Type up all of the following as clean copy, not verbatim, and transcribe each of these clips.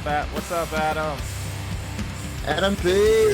What's up, Adam? Adam P.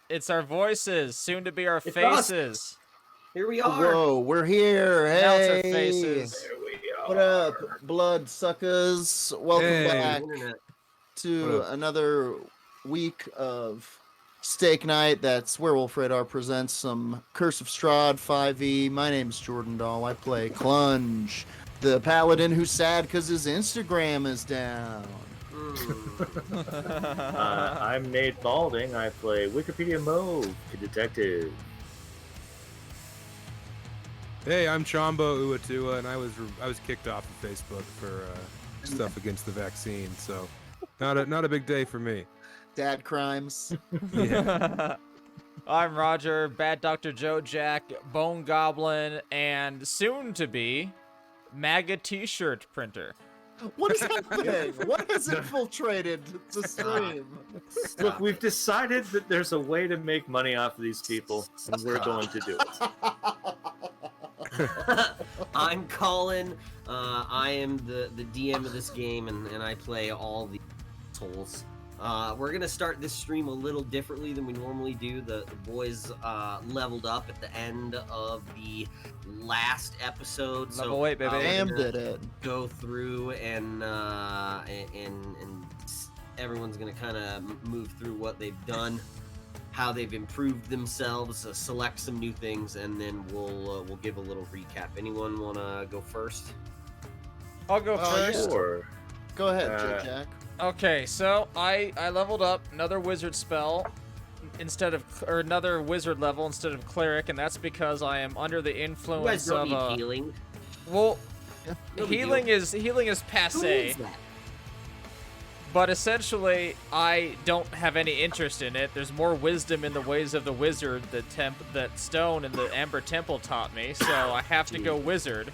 It's our voices, soon to be our It's faces. us. Here we are. Whoa, we're here. Hey. Now it's our faces. There we are. What up, blood suckers? Welcome Hey. back Internet. to another week of steak night. That's Werewolf Radar presents some Curse of Strahd 5e. My name's Jordan Dahl. I play Clunge, the paladin who's sad because his Instagram is down. I'm Nate Balding. I play Wikipedia Mode, the detective. Hey, I'm Chombo Uatua, and I was kicked off of Facebook for stuff against the vaccine, so not a big day for me. Dad crimes. Yeah. I'm Roger, Bad Dr. Joe Jack, Bone Goblin, and soon to be MAGA t-shirt printer. What is happening? What has infiltrated the stream? Look, we've decided that there's a way to make money off of these people, and we're going to do it. I'm Colin. I am the DM of this game, and I play all the assholes. We're gonna start this stream a little differently than we normally do. The boys leveled up at the end of the last episode, so Level 8, baby. Damn did it. go through and everyone's gonna kind of move through what they've done, how they've improved themselves, select some new things, and then we'll give a little recap. Anyone wanna go first? I'll go Oh, first. Sure. Go ahead, Jack. Okay, so I leveled up another wizard spell or another wizard level instead of cleric, and that's because I am under the You guys influence don't of need healing. well, No big healing deal. is Who passe, needs that? but essentially I don't have any interest in it. There's more wisdom in the ways of the wizard that Stone and the Amber Temple taught me, so I have to go wizard.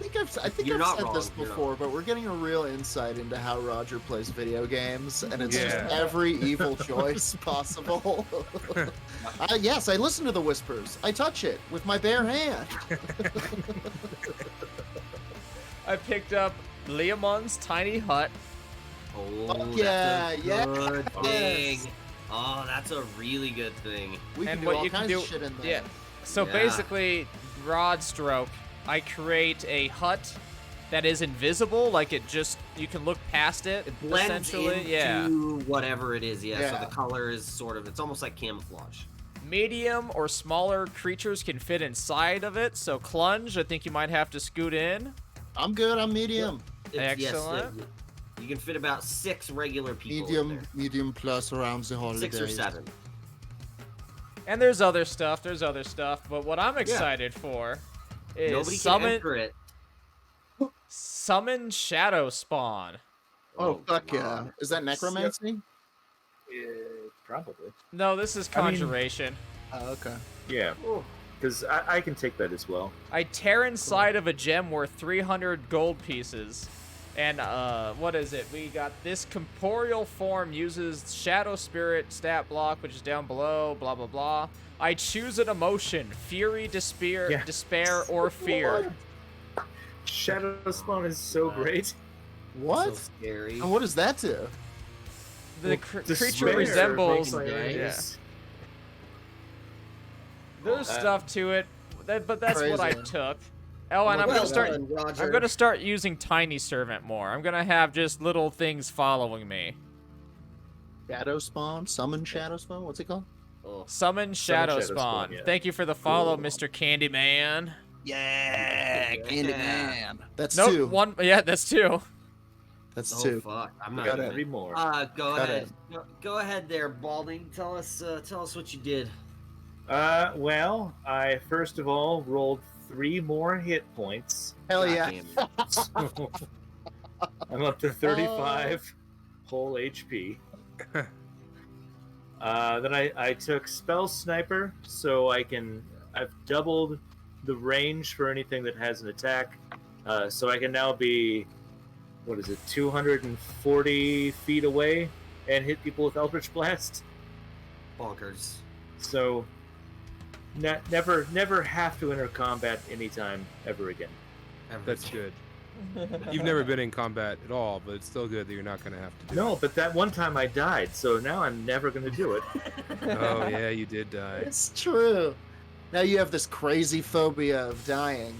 I think You're I've not said wrong, this you're not before, but we're getting a real insight into how Roger plays video games, and it's just Yeah. every evil choice possible. Yes, I listen to the whispers. I touch it with my bare hand. I picked up Leomon's tiny hut. Oh, Fuck that's yeah, a yes. good thing. Oh, that's a really good thing. We can And do what all you can kinds do- of shit in there. Yeah. So Yeah. basically, broad stroke, I create a hut that is invisible, like you can look past it, It blends essentially. into Yeah. whatever it is. Yeah, Yeah. so the color is sort of, it's almost like camouflage. Medium or smaller creatures can fit inside of it, so Clunge, I think you might have to scoot in. I'm good. I'm medium. Excellent. Yes, you can fit about 6 regular people in there. Medium plus around the holidays. 6 or 7. And there's other stuff, but what I'm excited for is Nobody can enter it. summon Shadow Spawn. Oh, fuck wow. yeah. Is that necromancy? Probably. No, this is I mean- Conjuration. Oh, okay. Yeah, because I can take that as well. I tear inside of a gem worth 300 gold pieces. And, what is it? We got this corporeal form uses Shadow Spirit stat block, which is down below, blah, blah, blah. I choose an emotion, fury, despair, Yeah. despair, or fear. Shadow Spawn is so great. What? So scary. And what does that do? The Despair creature resembles... makes Yeah. enemies- There's stuff to it, but that's what I Crazy. took. Oh, and I'm Well gonna start... done, Roger. I'm gonna start using Tiny Servant more. I'm gonna have just little things following me. Shadow spawn? Summon shadow spawn? What's it called? Oh. Summon Shadow Shadow Spawn. Spawn, yeah. Thank you for the follow, Cool. Mr. Candyman. Yeah, Candyman. That's Nope, two. one. Yeah, that's 2. That's Oh, two. fuck. I'm We not got gonna... 3 more. Go Got ahead. Go ahead there, Balding. Tell us what you did. Well, I first of all rolled 3 more hit points. Hell God yeah. damn it. I'm up to 35 whole HP. Then I took Spell Sniper, so I've doubled the range for anything that has an attack. So I can now be, 240 feet away and hit people with Eldritch Blast. Bonkers. So never have to enter combat anytime ever again. That's good. You've never been in combat at all, but it's still good that you're not going to have to do No, but that one time I died, so now I'm never going to do it. it. Oh, yeah, you did die. It's true. Now you have this crazy phobia of dying.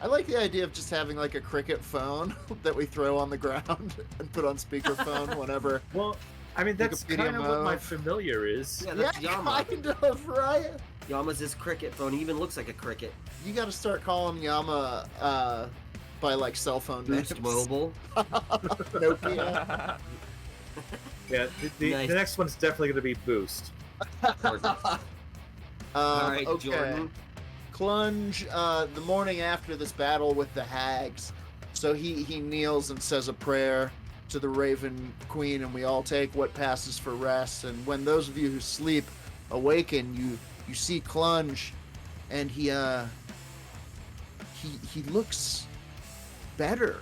I like the idea of just having like a cricket phone that we throw on the ground and put on speakerphone whenever. Well, I mean, that's Wikipedia kind of what my mode. familiar is. Yeah, that's Yama. kind of, right? Yama's his cricket phone. He even looks like a cricket. You got to start calling Yama by like cell phone Boost names. Mobile. Nokia. Yeah, the Nice. next one's definitely going to be Boost. All right, Okay. Jordan. Clunge, the morning after this battle with the hags, so he kneels and says a prayer to the Raven Queen, and we all take what passes for rest. And when those of you who sleep awaken, you see Clunge, and he looks better.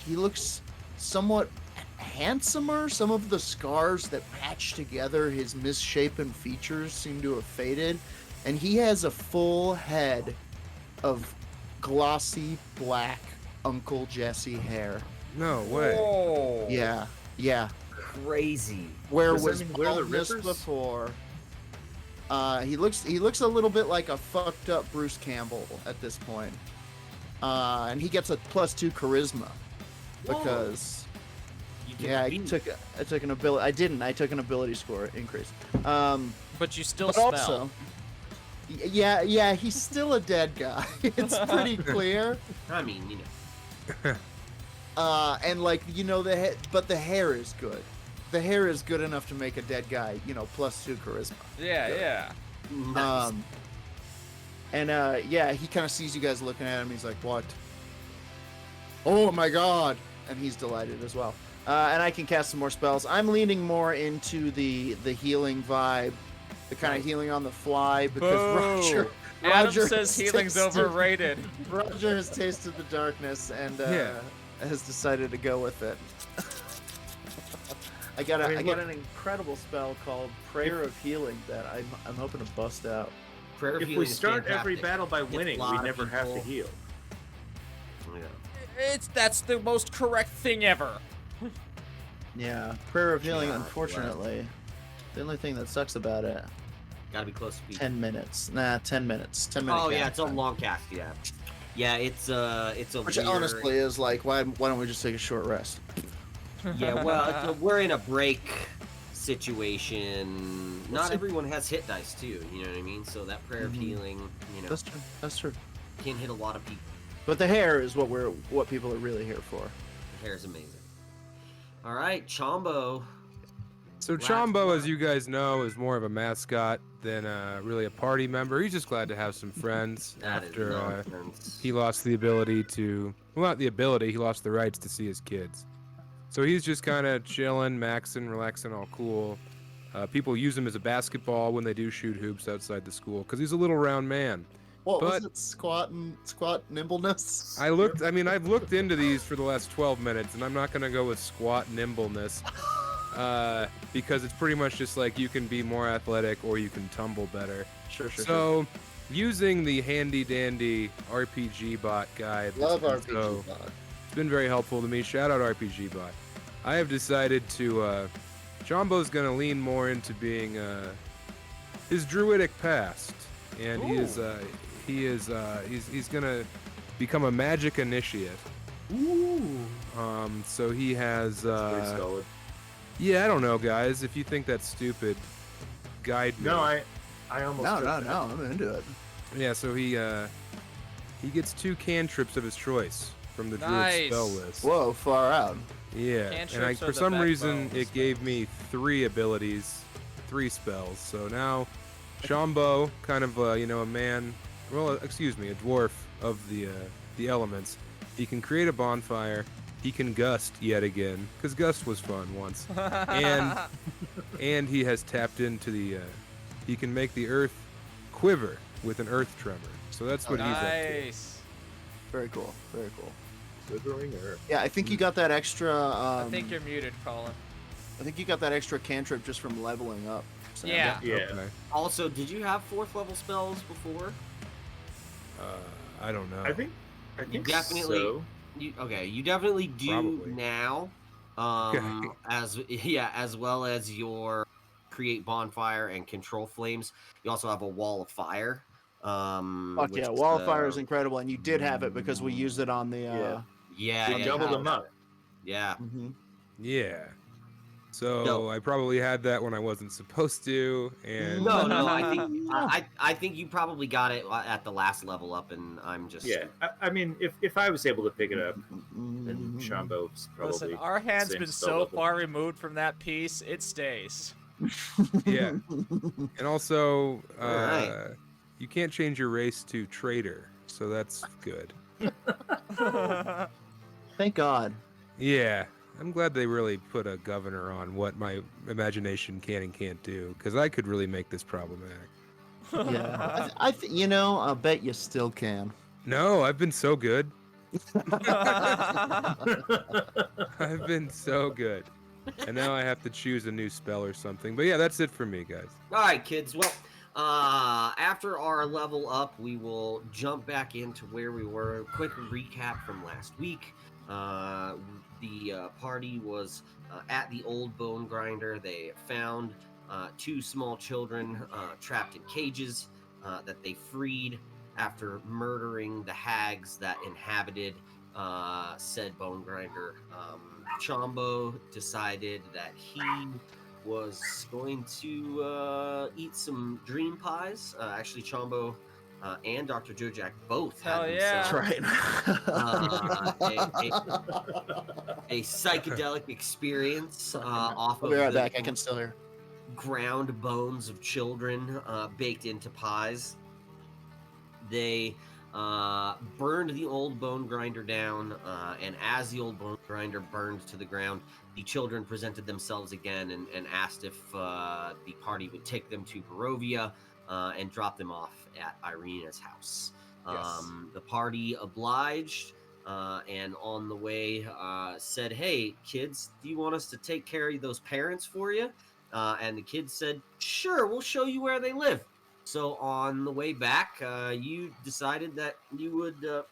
He looks somewhat handsomer. Some of the scars that patch together his misshapen features seem to have faded, and he has a full head of glossy black Uncle Jesse hair. No way. Whoa. Yeah. Crazy. Where Does that was mean where the baldness rivers? before? He looks a little bit like a fucked up Bruce Campbell at this point. And he gets a +2 charisma because You did yeah, I beat. took an ability. I didn't. I took an ability score increase. But you still But smell. also, yeah, he's still a dead guy. It's pretty clear. I mean, you know. And like but the hair is good. The hair is good enough to make a dead guy, +2 charisma. Yeah. Nice. He kind of sees you guys looking at him. He's like, "What? Oh my god!" And he's delighted as well. And I can cast some more spells. I'm leaning more into the healing vibe, the kind of healing on the fly because Boo. Roger Adam says has healing's tasted- overrated. Roger has tasted the darkness and has decided to go with it. I got an incredible spell called Prayer of Healing that I'm hoping to bust out. Prayer of If we Healing is start every fantastic. battle by Gets a winning, lot we of never have to people- heal. Yeah. That's the most correct thing ever. Yeah, Prayer of Healing. God, Unfortunately, the only thing that sucks about it, Gotta be close to people. 10 minutes. Nah, 10 minutes. 10 minutes. Oh yeah, it's a long cast. Yeah. Yeah, it's a Which weird... honestly is like, why don't we just take a short rest? Yeah, well, we're in a break situation. Not everyone has hit dice too. You know what I mean? So that prayer of Mhm. healing, That's true. That's true. can hit a lot of people. But the hair is what people are really here for. The hair is amazing. All right, Chombo. So Last Chombo, one. as you guys know, is more of a mascot than really a party member. He's just glad to have some friends That is after nonsense. he lost the ability to, well, not the ability, he lost the rights to see his kids. So he's just kind of chilling, maxing, relaxing, all cool. People use him as a basketball when they do shoot hoops outside the school because he's a little round man. What was But- it? Squat nimbleness? I've looked into these for the last 12 minutes, and I'm not going to go with squat nimbleness because it's pretty much just like you can be more athletic or you can tumble better. Sure. So, using the handy dandy RPG bot guide, Love that's been RPG bot. it's been very helpful to me. Shout out RPG bot. I have decided to. Jumbo's gonna lean more into being his druidic past, and he's gonna become a magic initiate. Ooh. So he has. Pretty solid. Yeah, I don't know, guys. If you think that's stupid, guide me. No, I almost. No, took that. I'm into it. Yeah, so he gets 2 cantrips of his choice from the druid Nice. spell list. Whoa, far out. Yeah, Cantrips and are for the some reason backbone it gave me 3 abilities, 3 spells. So now, Shambo, kind of a man, a dwarf of the elements. He can create a bonfire. He can gust yet again, because gust was fun once. And he has tapped into the. He can make the earth quiver with an earth tremor. So that's what he's up to. Nice. Very cool. Very cool. Quivering earth. Yeah, I think you got that extra. I think you're muted, Colin. I think you got that extra cantrip just from leveling up. Sam. Yeah. Yeah. Okay. Also, did you have 4th level spells before? I don't know. I think definitely- so. You definitely do Probably. now. Okay. As well as your create bonfire and control flames. You also have a wall of fire. Fuck which yeah, is, Wall of Fire is incredible, and you did have it because we used it on the. Yeah. Yeah, We yeah, doubled yeah. them up. Yeah. Mhm. Yeah. So No. I probably had that when I wasn't supposed to, and No, I think you probably got it at the last level up, and I'm just Yeah, I mean, if I was able to pick it up, then Shambo's probably. Listen, our hand's same been spell so level. far removed from that piece, it stays. yeah, and also Alright. you can't change your race to trader, so that's good. Thank God. Yeah, I'm glad they really put a governor on what my imagination can and can't do, because I could really make this problematic. Yeah, I bet you still can. No, I've been so good. I've been so good. And now I have to choose a new spell or something. But yeah, that's it for me, guys. All right, kids. Well, after our level up, we will jump back into where we were. Quick recap from last week. The party was at the old bone grinder. They found two small children trapped in cages that they freed after murdering the hags that inhabited said bone grinder. Chombo decided that he was going to eat some dream pies. Actually, Chombo and Dr. Jojak both Hell had yeah. themselves Right. a psychedelic experience off I'll of be right the back. I can still hear. ground bones of children baked into pies. They burned the old bone grinder down, and as the old bone grinder burned to the ground, the children presented themselves again and asked if the party would take them to Barovia and drop them off at Irina's house. Yes. The party obliged, and on the way said, "Hey, kids, do you want us to take care of those parents for you?" And the kids said, "Sure, we'll show you where they live." So on the way back, you decided that you would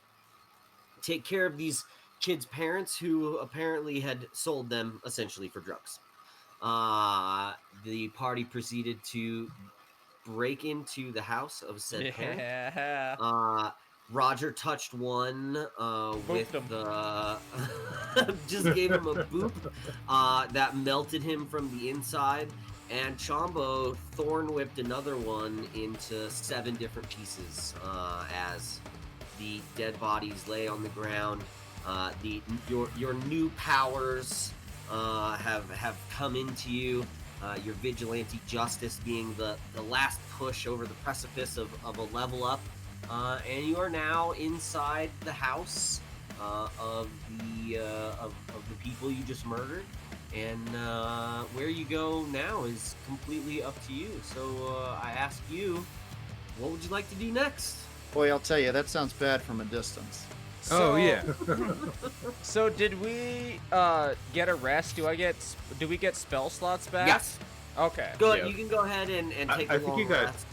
take care of these kids' parents who apparently had sold them essentially for drugs. The party proceeded to break into the house of said parent. Yeah. Roger touched one with him. the just gave him a boop that melted him from the inside. And Chombo thorn whipped another one into 7 different pieces as the dead bodies lay on the ground. Your new powers have come into you. Your vigilante justice being the last push over the precipice of a level up, and you are now inside the house of the people you just murdered. And where you go now is completely up to you. So I ask you, what would you like to do next? Boy, I'll tell you, that sounds bad from a distance. Oh, yeah. So did we get a rest? Do we get spell slots back? Yes. Okay. Go. Yeah. You can go ahead and take I a think long you got- rest.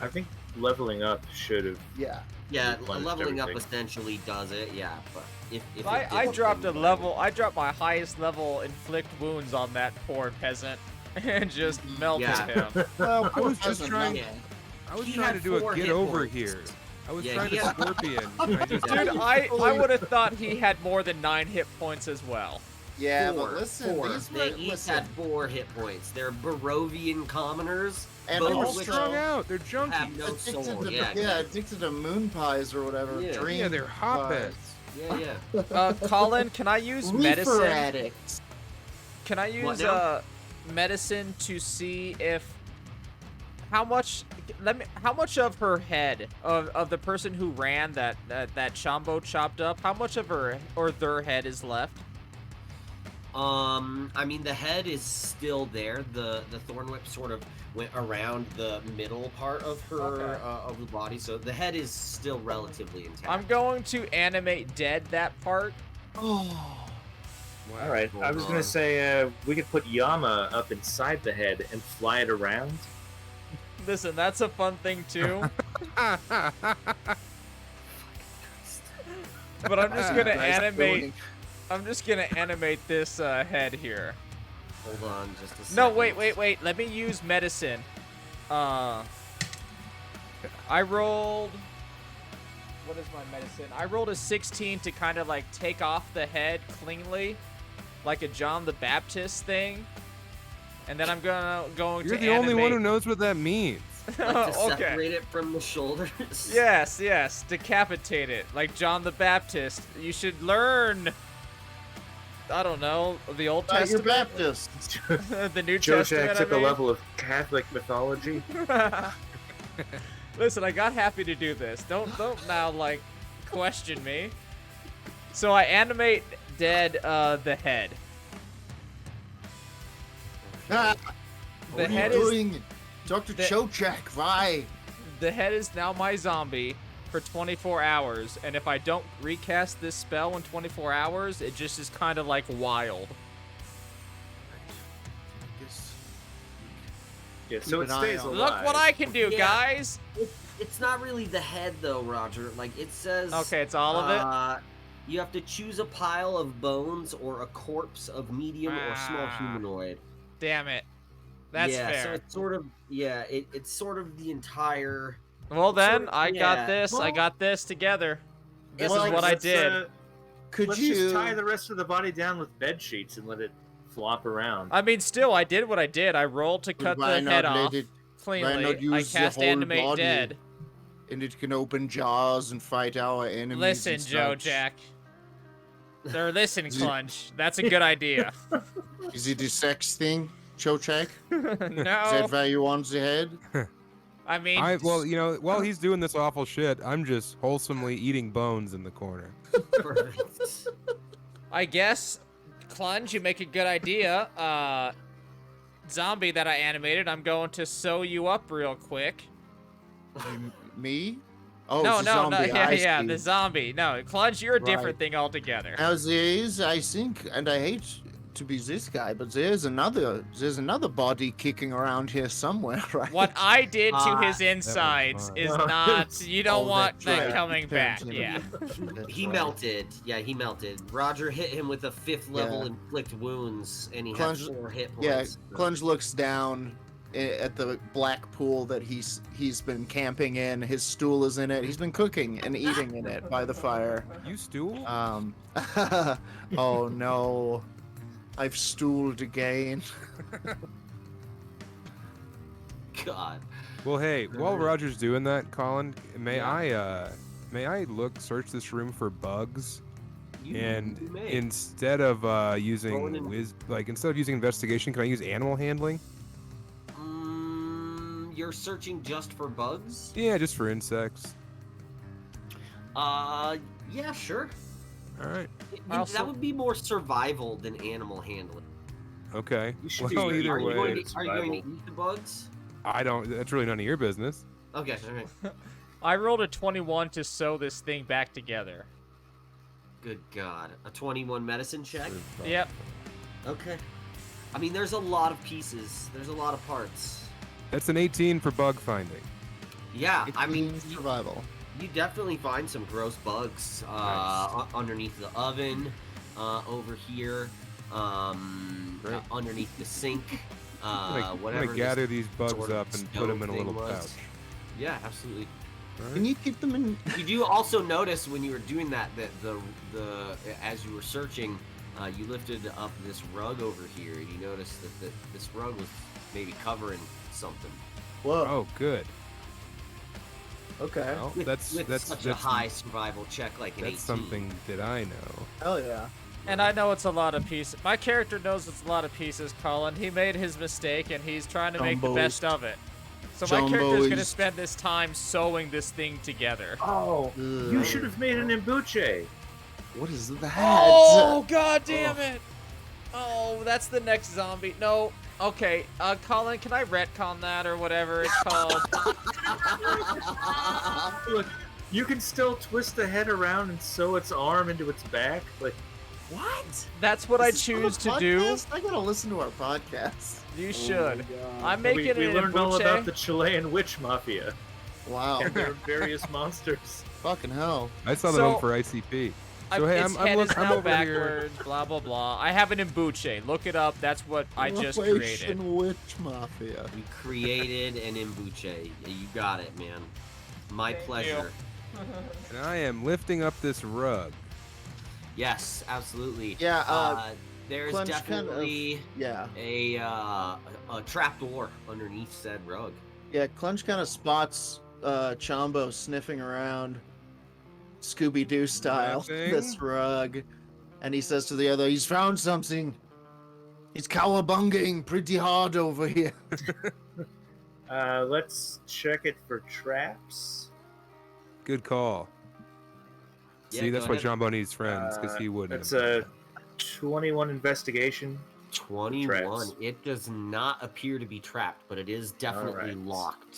I think leveling up should have. Yeah. Yeah, replenished leveling up everything. essentially does it. Yeah, but if it I didn't, dropped a then- level. I dropped my highest level inflict wounds on that poor peasant and just melted Yeah. him. Well, I was just peasant, trying- not- Yeah. I was He trying to had do 4 a get hit over points. here. I was Yeah, trying he to had- scorpion. and I just Dude, I would have thought he had more than 9 hit points as well. Yeah, 4, but listen, 4. these They were each listen, had 4 hit points. They're Barovian commoners. and both they they were were of which strung out. They're have junkies. no addicted soul. to Yeah, addicted to moon pies or whatever. Yeah. Dream Yeah, they're pies. hotbeds. yeah. Colin, can I use Reefer medicine? addicts. Can I What use now? medicine to see if how much of her head of the person who ran that Chombo chopped up, how much of her or their head is left? I mean, the head is still there. The thorn whip sort of went around the middle part of her Okay. of the body, so the head is still relatively intact. I'm going to animate dead that part. Oh. Wow. All right. I was Hold gonna on. say we could put Yama up inside the head and fly it around. Listen, that's a fun thing too. But I'm just gonna Nice animate. building. I'm just gonna animate this head here. Hold on, just a second. No, wait. Let me use medicine. I rolled. What is my medicine? I rolled a 16 to kind of like take off the head cleanly, like a John the Baptist thing. and then I'm going You're to the only one who animate- knows what that means. Like to Okay. separate it from the shoulders. Yes, decapitate it like John the Baptist. You should learn. I don't know, the Old You're Testament, Baptist. the New Joe Testament. Jack's I at the mean. level of Catholic mythology. Listen, I got happy to do this. Don't now like question me. So I animate dead the head. What The are head you is doing? Dr. the- Chochak, why? the head is now my zombie for 24 hours, and if I don't recast this spell in 24 hours, it just is kind of like wild. Yeah, so Keep it an eye stays on- alive. Look what I can do, Yeah. guys. It's not really the head though, Roger. Like it says. Okay, it's all of it. You have to choose a pile of bones or a corpse of medium or small Ah. humanoid. Damn it. That's yeah, fair. so it's sort of it's sort of the entire. Well then, sort of- I got yeah. this. I Well, got this together. This well, is what I let's, did. Could let's you? just tie the rest of the body down with bed sheets and let it flop around. I mean, still, I did what I did. I rolled to cut Why the not head let off it- cleanly. not I use the cast whole animate body? dead. And it can open jaws and fight our enemies. Listen, and Joe such. Jack. Or listen, Clunch. That's a good idea. Is it a sex thing, Chochak? Is No, that why you want the head? I mean, Well, you know, while he's doing this awful shit, I'm just wholesomely eating bones in the corner. Perfect. I guess, Clunge, you make a good idea. Zombie that I animated, I'm going to sew you up real quick. Me? Oh, no, the no, zombie. I yeah, see. the zombie. No, Clunge, you're a different Right. thing altogether. Now there is, I think, and I hate to be this guy, but there's another body kicking around here somewhere, right? What I did to Ah, his insides fun. is Oh, not. You don't Oh, want that's that right. coming back. Depends, Yeah. That's He right. melted. Yeah, he melted. Roger hit him with a 5th level Yeah. inflict wounds, and he Clunge- had 4 hit Yeah, points. Clunge looks down at the black pool that he's been camping in. His stool is in it. He's been cooking and eating in it by the fire. You stool? Oh no, I've stooled again. God. Well, hey, while Roger's doing that, Colin, may I search this room for bugs? You And may. instead of using Rolling in- instead of using investigation, can I use animal handling? You're searching just for bugs? Yeah, just for insects. Yeah, sure. All right. Also- That would be more survival than animal handling. Okay. You should Well, use either Are you, going way, to, are you going to eat the bugs? I don't. That's really none of your business. Okay, okay. I rolled a 21 to sew this thing back together. Good God. A 21 medicine check? Yep. Okay. I mean, there's a lot of pieces. There's a lot of parts. That's an 18 for bug finding. Yeah, I mean, It's survival. you definitely find some gross bugs underneath the oven, over here, Great. underneath the sink, I'm whatever. gonna this gather these bugs sort of up and put them in a stove little thing was. pouch. Yeah, absolutely. All Can right. you keep them in? You do also notice when you were doing that the as you were searching, you lifted up this rug over here, and you noticed that this rug was maybe covering something. Whoa. Oh, good. Okay. Well, With, that's with that's such that's a high survival check like an 18. that's something that I know. Hell yeah. And I know it's a lot of pieces. My character knows it's a lot of pieces, Colin. He made his mistake, and he's trying to make the best of it. So my character is going to Jumbo's- spend this time sewing this thing together. Oh, you should have made an Imbunche. What is that? Oh, god damn it! Oh, that's the next zombie. No. Okay, Colin, can I retcon that or whatever it's called? Look, you can still twist the head around and sew its arm into its back. Like, What? That's what I Is this on a choose to do. podcast? I gotta listen to our podcast. You should. God. I'm we, making we an learned all about the Imbunche. Chilean witch mafia Wow. and their various monsters. Fucking hell. I saw them So- up for ICP. So hey, its I'm head is I'm now over here. backwards, blah blah blah. I have an Imbunche. Look it up. That's what I just created. Operation Witch Mafia. We created an Imbunche. You got it, man. My Thank pleasure. And I am lifting up this rug. Yes, absolutely. Yeah, There's Clunch kind of- definitely Yeah. a trap door underneath said rug. Yeah, Clunch kind of spots Chombo sniffing around Scooby-Doo style Nothing. this rug, and he says to the other, he's found something. He's cowabunging pretty hard over here. Let's check it for traps. Good call. Yeah, See, go that's why ahead. Jumbo needs friends, because he wouldn't. That's have a 21 investigation. 21. Traps. It does not appear to be trapped, but it is definitely Alright. locked.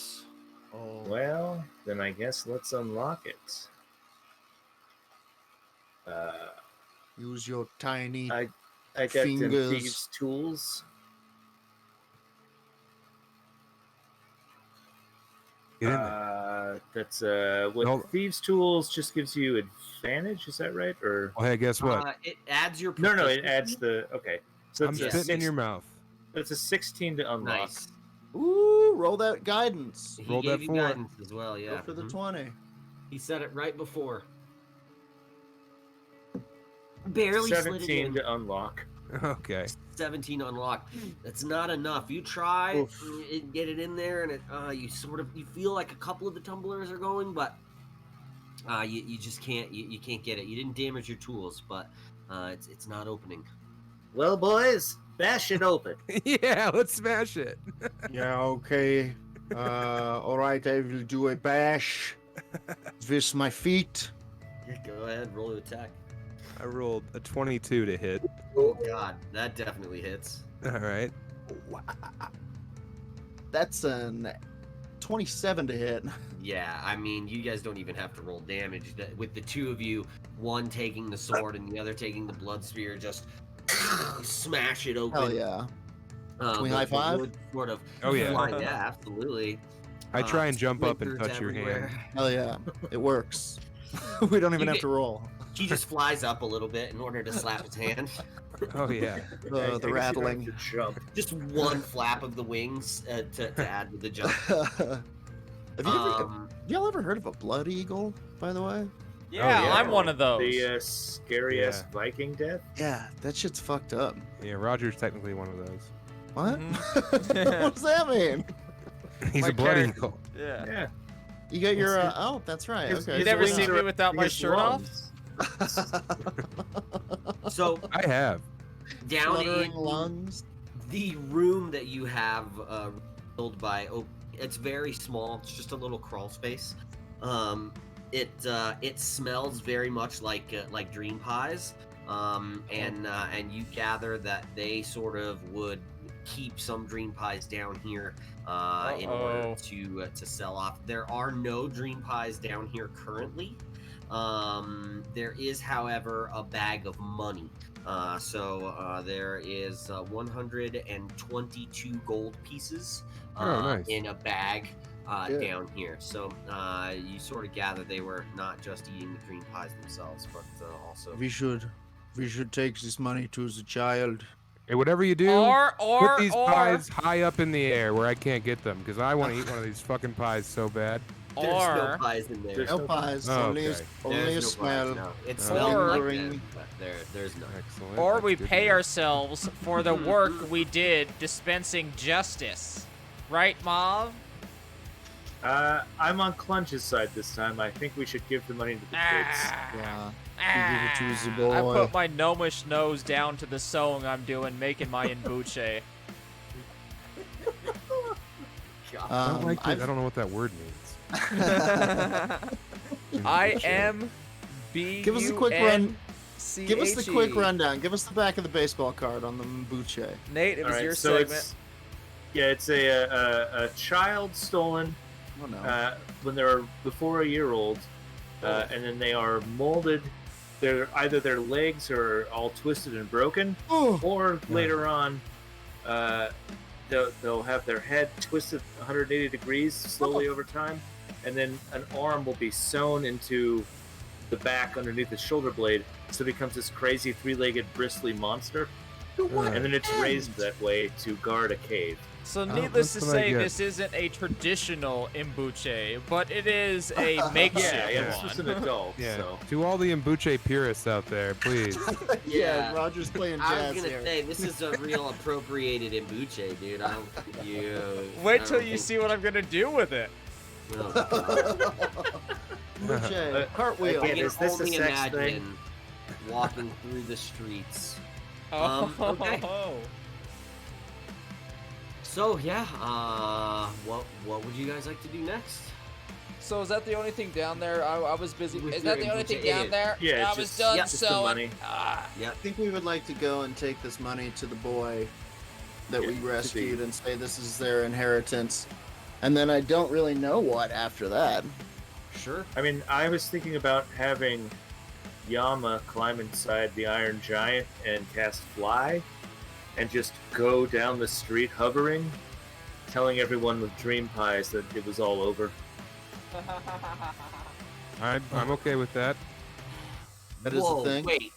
Oh, Well, then I guess let's unlock it. use your tiny. I got them Fingers. thieves' tools. Get in there. That's what No. thieves' tools just gives you advantage. Is that right? Or Oh, hey, guess what? It adds your no, it proficiency. adds the okay. So I'm it's a spitting in your mouth. It's a 16 to unlock. Nice. Ooh, roll that guidance. He Roll gave that you 4. guidance as well, Go yeah. for the Mhm. 20. He said it right before. Barely slid it 17 in. to unlock. Okay. 17 unlocked. That's not enough. You try Oof. and get it in there, and you feel like a couple of the tumblers are going, but you just can't. You can't get it. You didn't damage your tools, but it's not opening. Well, boys, bash it open. Yeah, let's smash it. Yeah, okay. All right, I will do a bash with my feet. Go ahead, roll the attack. I rolled a 22 to hit. Oh god, that definitely hits. All right. That's an 27 to hit. Yeah, I mean, you guys don't even have to roll damage. With the two of you, one taking the sword and the other taking the blood spear, just smash it open. Hell yeah. Can we high five? Sort of. Oh, yeah. Yeah, absolutely. I try and jump up and splinters touch your everywhere. hand. Hell yeah. It works. We don't even You have get- to roll. He just flies up a little bit in order to slap his hand. Oh, yeah. I The guess you don't rattling. have to jump. Just one flap of the wings to add to the jump. Have Um, y'all ever heard of a blood eagle, by the way? Yeah, yeah. I'm one of those. The scary ass Yeah. Viking death. Yeah, that shit's fucked up. Yeah, Roger's technically one of those. What? Mhm. What does that mean? He's My a blood character- eagle. Yeah. Yeah. You got your, His- oh, that's right, his- okay. You his never wings seen are me without my his shirt off? lungs. so I have. down Fluttering in lungs. the room that you have filled by it's very small. It's just a little crawl space. It smells very much like dream pies. And you gather that they sort of would keep some dream pies down here in order to sell off. There are no dream pies down here currently. There is, however, a bag of money. So there is 122 gold pieces Nice. in a bag Yeah. down here. So you sort of gather they were not just eating the dream pies themselves, but also. We should take this money to the child. Hey, whatever you do, Or put these pies high up in the air where I can't get them, because I want to eat one of these fucking pies so bad. There's no or pies in there. There's No no- pies, Oh, only, okay. only a There's no smell. pies, no. It Or- smells like Lingering. them, but there's none. Excellent. or That's we good to pay know. ourselves for the work we did dispensing justice. Right, Mav? I'm on Clunch's side this time. I think we should give the money to the kids. Yeah. Ah, give it to the I boy. put my gnomish nose down to the sewing I'm doing, making my Imbunche. I don't like it. I've- I don't know what that word means. Give us a quick run. Imbunche. Give us the quick rundown. Give us the back of the baseball card on the Imbunche. Nate, it was Alright, your so segment. it's a child stolen Oh no. when they're before a year old, and then they are molded. Either their legs are all twisted and broken, Oh. or later on, they'll have their head twisted 180 degrees slowly over time, and then an arm will be sewn into the back underneath the shoulder blade, so it becomes this crazy three-legged bristly monster. And then it's raised that way to guard a cave. So needless to that's what I say, get. this isn't a traditional Imbunche, but it is a makeshift This one. was an adult, Yeah. so. To all the Imbunche purists out there, please. Yeah, Roger's playing I jazz was gonna here. say this is a real appropriated Imbunche, dude. I don't think you. Wait I till don't you think- see what I'm gonna do with it. Oh, God. Muche, cartwheel. I Again, can is this a only sex imagine thing? walking through the streets. Oh, Okay. So yeah, what would you guys like to do next? So is that the only thing down there? I was busy. With Is that your the only thing Imbunche, down it there? Yeah, I it's was just- done yeah, just the sewing. money. Ah. Yep. I think we would like to go and take this money to the boy that we Yeah, rescued and say this is their inheritance. And then I don't really know what after that. Sure. I mean, I was thinking about having Yama climb inside the Iron Giant and cast Fly and just go down the street hovering, telling everyone with dream pies that it was all over. I'm okay with that. That is Whoa, the thing. Wait.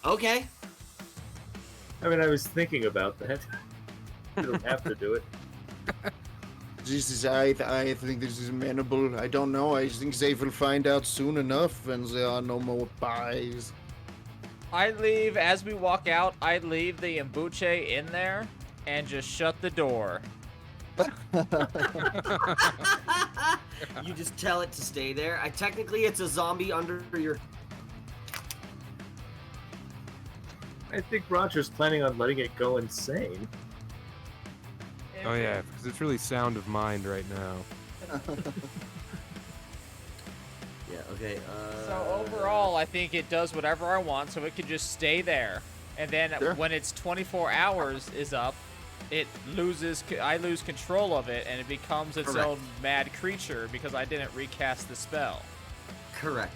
Okay. I mean, I was thinking about that. You don't have to do it. Jesus, I think this is amenable. I don't know. I think they will find out soon enough when there are no more pies. I leave as we walk out. I leave the Imbunche in there and just shut the door. You just tell it to stay there. Technically, it's a zombie under your. I think Roger's planning on letting it go insane. Oh yeah, because it's really sound of mind right now. Yeah. Okay. So overall, I think it does whatever I want, so it could just stay there. And then Sure. when its 24 hours is up, I lose control of it, and it becomes its Correct. own mad creature because I didn't recast the spell. Correct.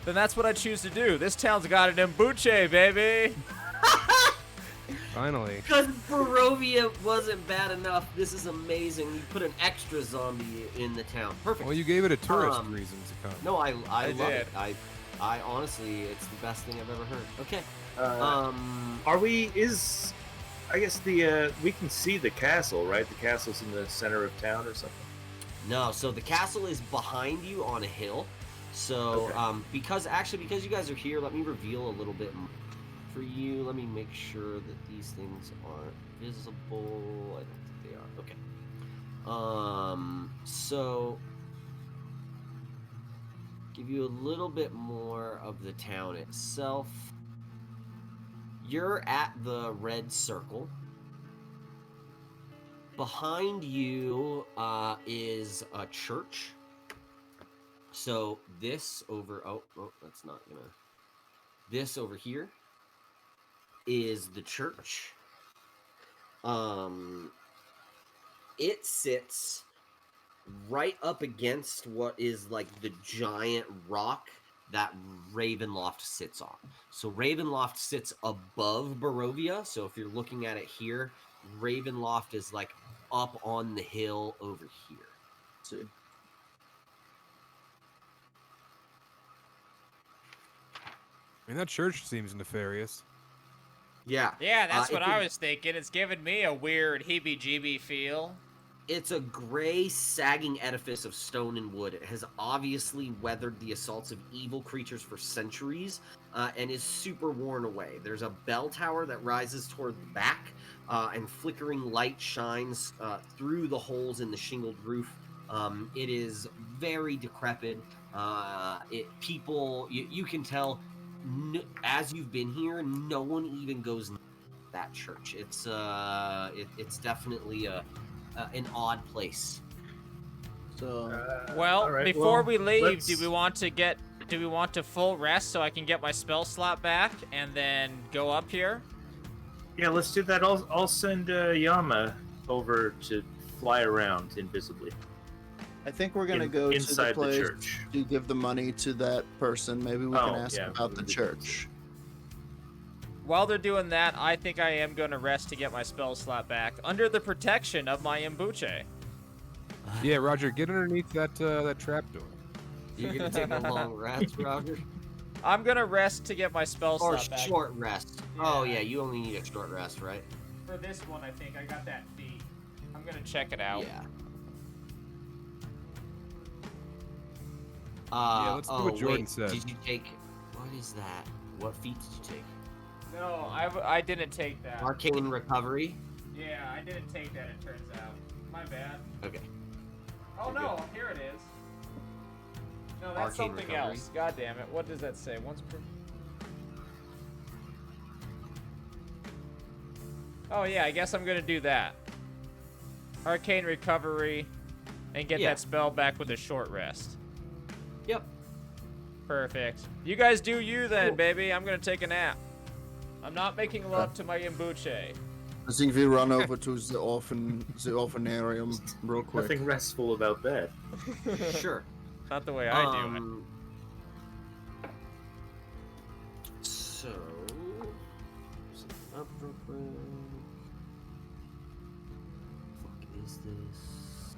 Then that's what I choose to do. This town's got an Imbunche, baby. Finally. Because Barovia wasn't bad enough. This is amazing. You put an extra zombie in the town. Perfect. Well, you gave it a tourist Um, reason to come. No, I I love did. it. I honestly, it's the best thing I've ever heard. Okay. Are we? I guess we can see the castle, right? The castle's in the center of town or something. No, so the castle is behind you on a hill. So, Okay. because you guys are here, let me reveal a little bit more for you. Let me make sure that these things aren't visible. I don't think they are. Okay. So give you a little bit more of the town itself. You're at the red circle. Behind you is a church. So this over that's not gonna. This over here is the church. It sits right up against what is like the giant rock that Ravenloft sits on. So Ravenloft sits above Barovia. So if you're looking at it here, Ravenloft is like up on the hill over here. See. I mean, that church seems nefarious. Yeah. Yeah, that's what if I you- was thinking. It's giving me a weird heebie-jeebie feel. It's a gray, sagging edifice of stone and wood. It has obviously weathered the assaults of evil creatures for centuries and is super worn away. There's a bell tower that rises toward the back, and flickering light shines through the holes in the shingled roof. It is very decrepit. You can tell as you've been here, no one even goes near that church. It's definitely an odd place. So Well, all right, before well, we leave, let's- do we want to full rest so I can get my spell slot back and then go up here? Yeah, let's do that. I'll send Yama over to fly around invisibly. I think we're gonna go to the inside place church. to give the money to that person. Maybe we can Oh, ask yeah, about the we could- church. While they're doing that, I think I am going to rest to get my spell slot back under the protection of my Imbunche. Yeah, Roger, get underneath that trapdoor. You're gonna take a long rest, Roger? I'm gonna rest to get my spell Or slot back. short rest. Oh Yeah. yeah, you only need a short rest, right? For this one, I think I got that feat. I'm gonna check it out. Yeah. Yeah, let's do what Jordan wait, said. Did you take? What is that? What feat did you take? No, I didn't take that. Arcane recovery. Yeah, I didn't take that. It turns out. My bad. Okay. Oh no, here it is. No, that's Arcane something recovery. else. God damn it! What does that say? Once per. Oh yeah, I guess I'm gonna do that. Arcane recovery, and get Yeah. that spell back with a short rest. Yep. Perfect. You guys do you then, Cool. baby. I'm gonna take a nap. I'm not making love to my Imbunche. I think we run over to the orphanarium real quick. Nothing restful about that. Sure. Not the way I do it. So, something up real quick. Fuck is this?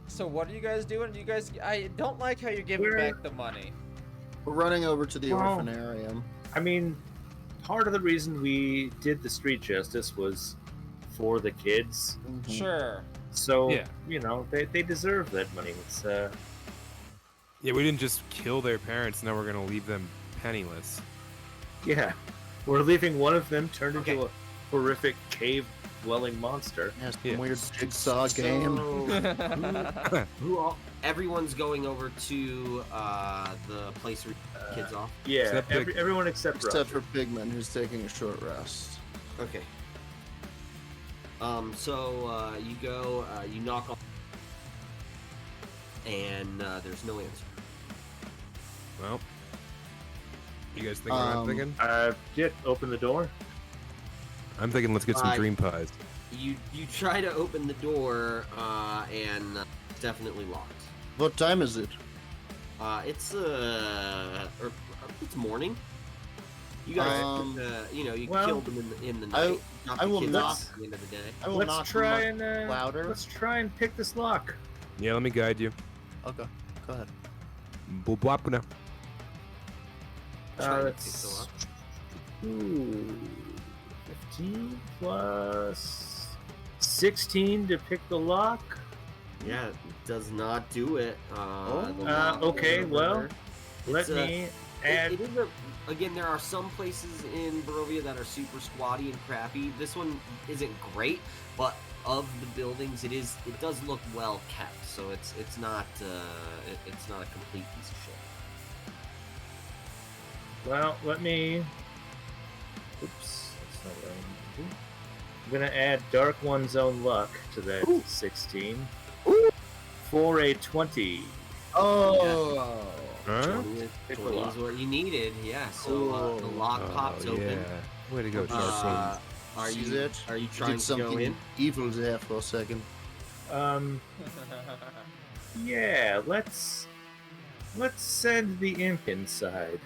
So what are you guys doing? You guys, I don't like how you're giving We're- back the money. We're running over to the Well- orphanarium. I mean, part of the reason we did the street justice was for the kids. Mhm. Sure. So, Yeah. you know, they deserve that money. It's Yeah, we didn't just kill their parents. Now we're gonna leave them penniless. yeah. We're leaving one of them turned Okay. into a horrific cave-dwelling monster. Yeah, some Yeah. weird jigsaw game. Everyone's going over to the place where kids off. Yeah, Except Big- everyone except Except Roger. for Pigman, who's taking a short rest. Okay. So you go, you knock on, and there's no answer. Well, you guys think what I'm thinking? Yeah, open the door. I'm thinking let's get some I- dream pies. You try to open the door, and it's definitely locked. What time is it? It's morning. You guys, you well, killed them in the night. Not I the will kids knock. at the end of the day. I will Let's knock try much and louder. let's try and pick this lock. Yeah, let me guide you. Okay, go ahead. Blah-blah-blah. Try to pick the That's lock. 15 plus 16 to pick the lock. Yeah, it does not do it. Okay, well, let It's, me add. It is again, there are some places in Barovia that are super squatty and crappy. This one isn't great, but of the buildings, it does look well kept. So it's not it's not a complete piece of shit. Well, let me. Oops, that's not what I need to do. I'm gonna add Dark One's own luck to that 16 for a 20. Oh, Huh? 20 Pick the 20 lock. is what you needed. Yeah. So the lock pops open. Yeah. Way to go, Shark Are See you that? are you did trying to something go in? evil there for a second. Yeah, let's send the imp inside.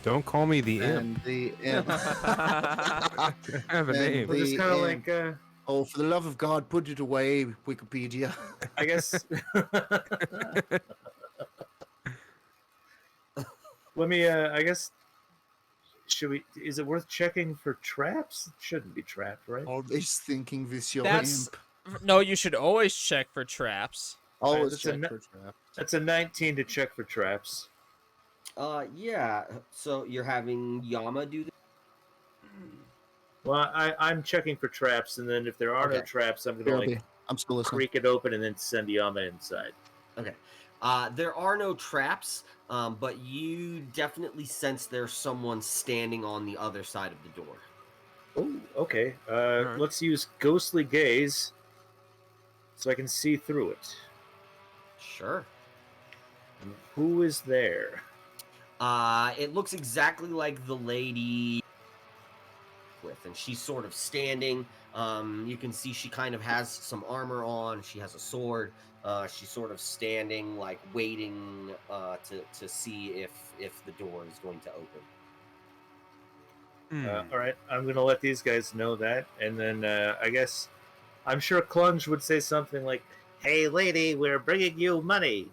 Don't call me the imp. And the imp. I have a And name. We're just kind of imp. like, Oh, for the love of God, put it away, Wikipedia. I guess. Let me. I guess. Should we? Is it worth checking for traps? It shouldn't be trapped, right? Always thinking with your That's- imp. No, you should always check for traps. Always that's a check ne- for trap. That's a 19 to check for traps. Yeah. So you're having Yama do this? Well, I'm checking for traps, and then if there are no Okay. traps, I'm gonna BRB. like I'm still listening. creak it open and then send Yama inside. Okay. There are no traps, but you definitely sense there's someone standing on the other side of the door. Oh, okay. Alright. Let's use ghostly gaze, so I can see through it. Sure. Who is there? It looks exactly like the lady with, and she's sort of standing. You can see she kind of has some armor on. She has a sword. She's sort of standing, like waiting to see if the door is going to open. All right, I'm gonna let these guys know that, and then I guess I'm sure Clunge would say something like, "Hey, lady, we're bringing you money."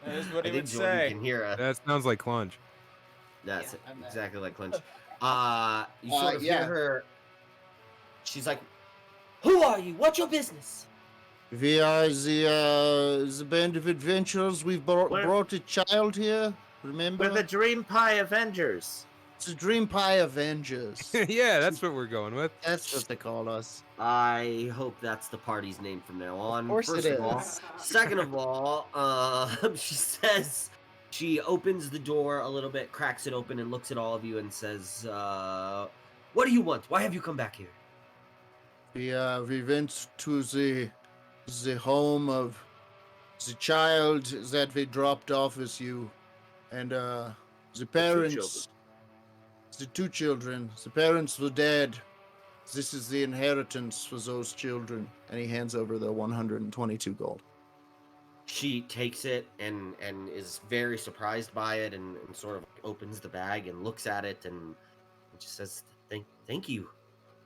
That is what I he think would Jordan say. can hear a. That sounds like Clunge. That's Yeah, I'm exactly like Clinch. You sort of yeah. hear her. She's like, "Who are you? What's your business?" We are the band of adventurers. We've brought a child here. Remember? We're the Dream Pie Avengers. It's the Dream Pie Avengers. Yeah, that's what we're going with. That's what they call us. I hope that's the party's name from now on. Of course First it of all. is. Second of all, she says, she opens the door a little bit, cracks it open, and looks at all of you and says, "What do you want? Why have you come back here?" We went to the home of the child that we dropped off with you, and the parents, the two children, the parents were dead. This is the inheritance for those children. And he hands over the 122 gold. She takes it and is very surprised by it and sort of opens the bag and looks at it and just says, Thank you.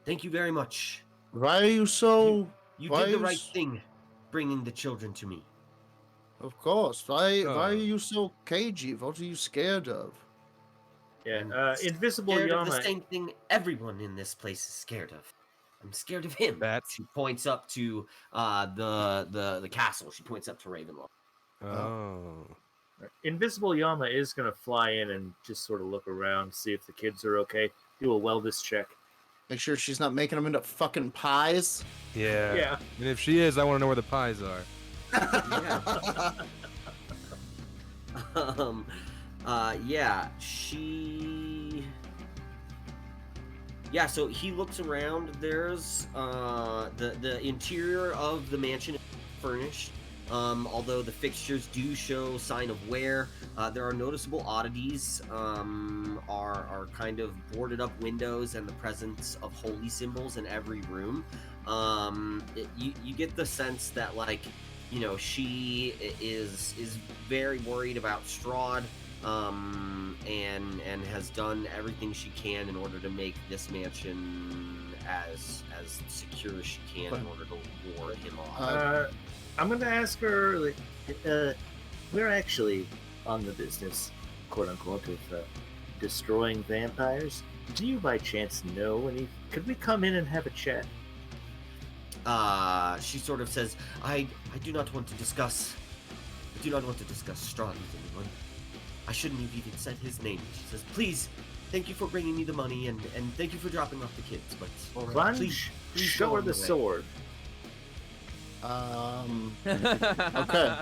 Thank you very much. Why are you so... You why did the you right s- thing bringing the children to me. Of course. Why are Oh. you so cagey? What are you scared of? Yeah, Invisible Scared of the Yama. same thing everyone in this place is scared of. I'm scared of him. Bats. She points up to the castle. She points up to Ravenloft. Oh. Invisible Yama is gonna fly in and just sort of look around, see if the kids are okay. Do a wellness check. Make sure she's not making them into fucking pies. Yeah. Yeah. And if she is, I want to know where the pies are. So he looks around. There's the interior of the mansion is furnished. Although the fixtures do show sign of wear, there are noticeable oddities. Are kind of boarded up windows and the presence of holy symbols in every room. You get the sense that she is very worried about Strahd, and has done everything she can in order to make this mansion as secure as she can in order to ward him off. I'm gonna ask her. We're actually on the business, quote unquote, of destroying vampires. Do you by chance know any? Could we come in and have a chat? She sort of says, I do not want to discuss Strahd with anyone. I shouldn't have even said his name. She says, please, thank you for bringing me the money and thank you for dropping off the kids, but Plunge, please show go her on the your way." sword. Okay.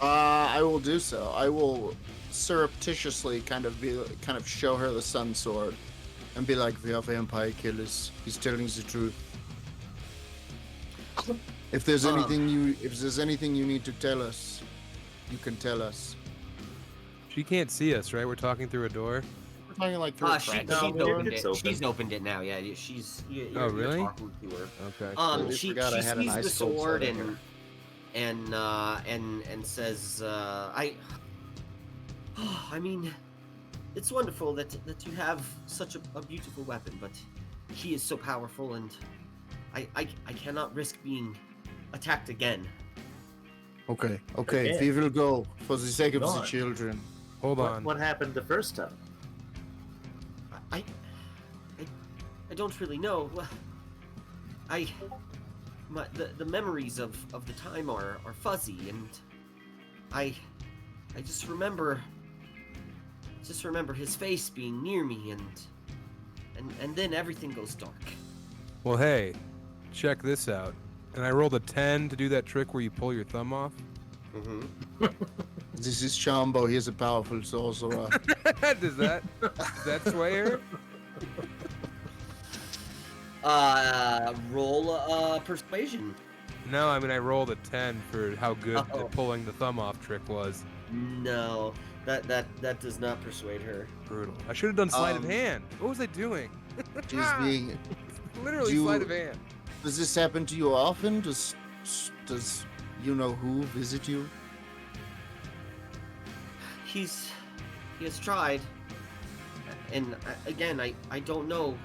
I will do so. I will surreptitiously kind of show her the sun sword and be like, we are vampire killers. He's telling the truth. If there's anything you need to tell us, you can tell us. She can't see us, right? We're talking through a door. We're talking like through a crack. it's open. She's opened it now. Yeah, you're really? talking to her. Okay. I She forgot I had an sees the ice cold sword soda here. and says, I mean, it's wonderful that you have such a beautiful weapon, but he is so powerful, and I cannot risk being attacked again. Okay, Okay. we will go for the sake of Go the on. children. Hold on. What happened the first time? I don't really know. The memories of the time are fuzzy, and I just remember his face being near me, and then everything goes dark. Well, hey, check this out. And I rolled a 10 to do that trick where you pull your thumb off. Mm-hmm. This is Chambo. He's a powerful sorcerer. Does that sway her? Roll persuasion. No, I mean I rolled a 10 for how good the Oh. pulling the thumb off trick was. No, that does not persuade her. Brutal. I should have done sleight of Um, hand. What was I doing? She's being. Literally you- sleight of hand. Does this happen to you often? Does you know who visit you? He has tried. And again, I don't know.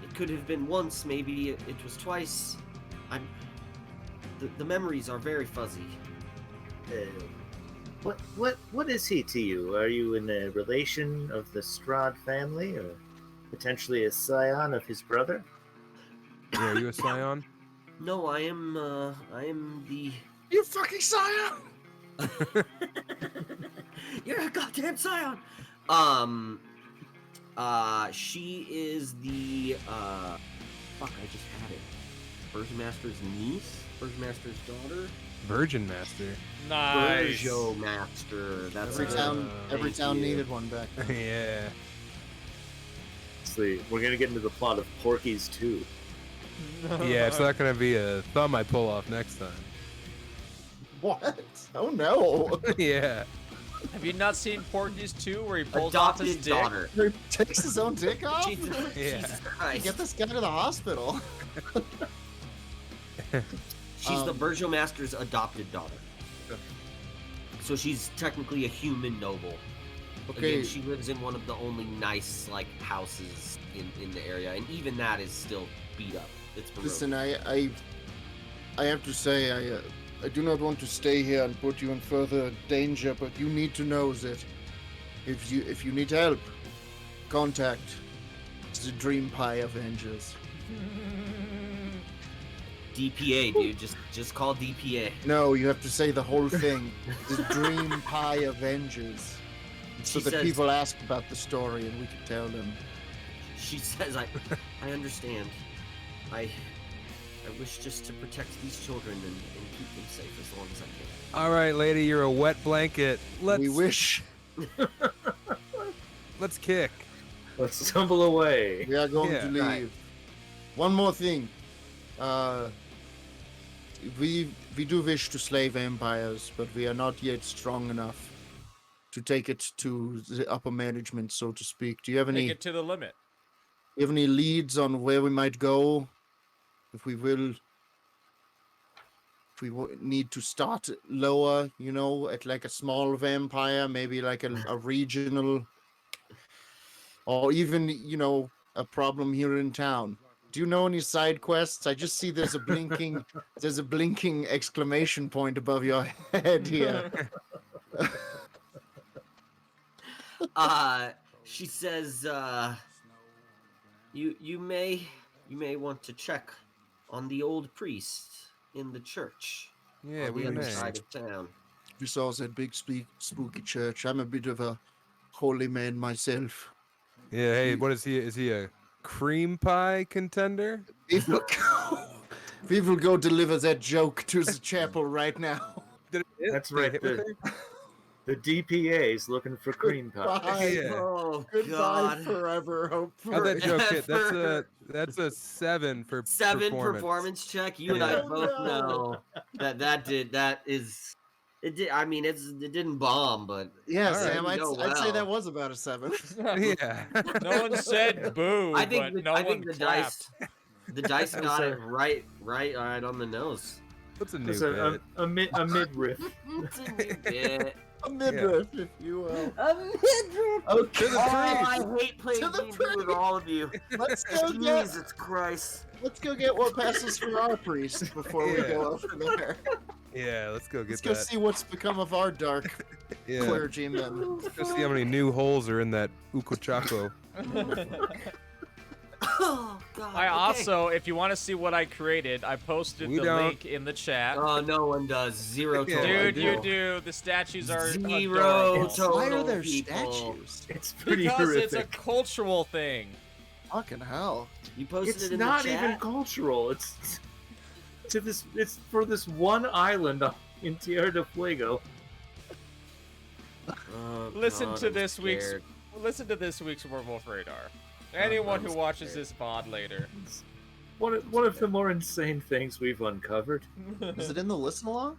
It could have been once, maybe it was twice. The memories are very fuzzy. What is he to you? Are you in a relation of the Strahd family, or potentially a scion of his brother? Yeah, are you a scion? No, I am the. You fucking scion! You're a goddamn scion. She is the fuck. I just had it. Version Master's niece, Version Master's daughter. Virgin Master. Nice. Verjo Master. That's Every it. town, every Thank town you. needed one back then. Yeah. Honestly, we're gonna get into the plot of Porky's 2. Yeah, it's not gonna be a thumb I pull off next time. What? Oh no! Yeah. Have you not seen Porky's 2 where he pulls off his Adopted dick? daughter. He takes his own dick off? Jesus, Yeah. Jesus Christ. Get this guy to the hospital. She's the Verjo Master's adopted daughter. So she's technically a human noble. Okay. Again, she lives in one of the only nice houses in the area, and even that is still beat up. It's baroque. Listen, I have to say, I do not want to stay here and put you in further danger, but you need to know that if you need help, contact the Dream Pie Avengers. DPA, dude. Just call DPA. No, you have to say the whole thing. The Dream Pie Avengers. So She that says- people ask about the story and we can tell them. She says, I understand. I wish just to protect these children and keep them safe as long as I can. All right, lady, you're a wet blanket. We wish Let's kick. Let's stumble away. we are going Yeah. to leave. Right. One more thing. We do wish to slay vampires, but we are not yet strong enough to take it to the upper management, so to speak. Do you have Take any it to the limit. leads on where we might go? If we need to start lower, at like a small vampire, maybe like a regional, or even, a problem here in town. Do you know any side quests? I just see there's a blinking exclamation point above your head here. She says, you may want to check on the old priest in the church Yeah, on we the other may. side of town. We saw that big spooky church. I'm a bit of a holy man myself. Yeah, hey, what is he? Is he a cream pie contender? We will go deliver that joke to the chapel right now. That's Did it right. hit with her? The DPA's looking for cream pie. Bye. Yeah. Oh Goodbye God! forever, hope How'd for that joke hit? Ever. That's a 7 for 7 performance. performance check. You and I Oh, both no. know that is. It did. I mean, it didn't bomb, but Yeah, All right. Sam, I'd Go say well. that was about a 7. Yeah. No one said boo, I think but the, no I one think the clapped. the dice got So- it right on the nose. What's a new It's a bit? midriff. It's a new bit. A midriff, if you will. A midriff. Okay, Oh, I hate playing To the D&D with all of you. let's go get Jesus Christ. what passes for our priest before we Yeah. go over there. Yeah, let's go get Let's go that. see what's become of our dark Yeah. clergymen. Let's go see how many new holes are in that Ukochako. Oh God. I okay. also, if you want to see what I created, I posted We the don't. link in the chat. Oh, no one does. Zero Yeah. total. Dude, you do. The statues are Zero adorable. total. Why are there people. statues? It's pretty Because it's a horrific. cultural thing. Fucking hell. You posted It's it in not the chat? even cultural. It's for this one island in Tierra del Fuego. Oh, Listen God, to I'm this week's scared. Werewolf Radar. Anyone I'm who watches scared. this VOD later. One of the more insane things we've uncovered. Is it in the listen along?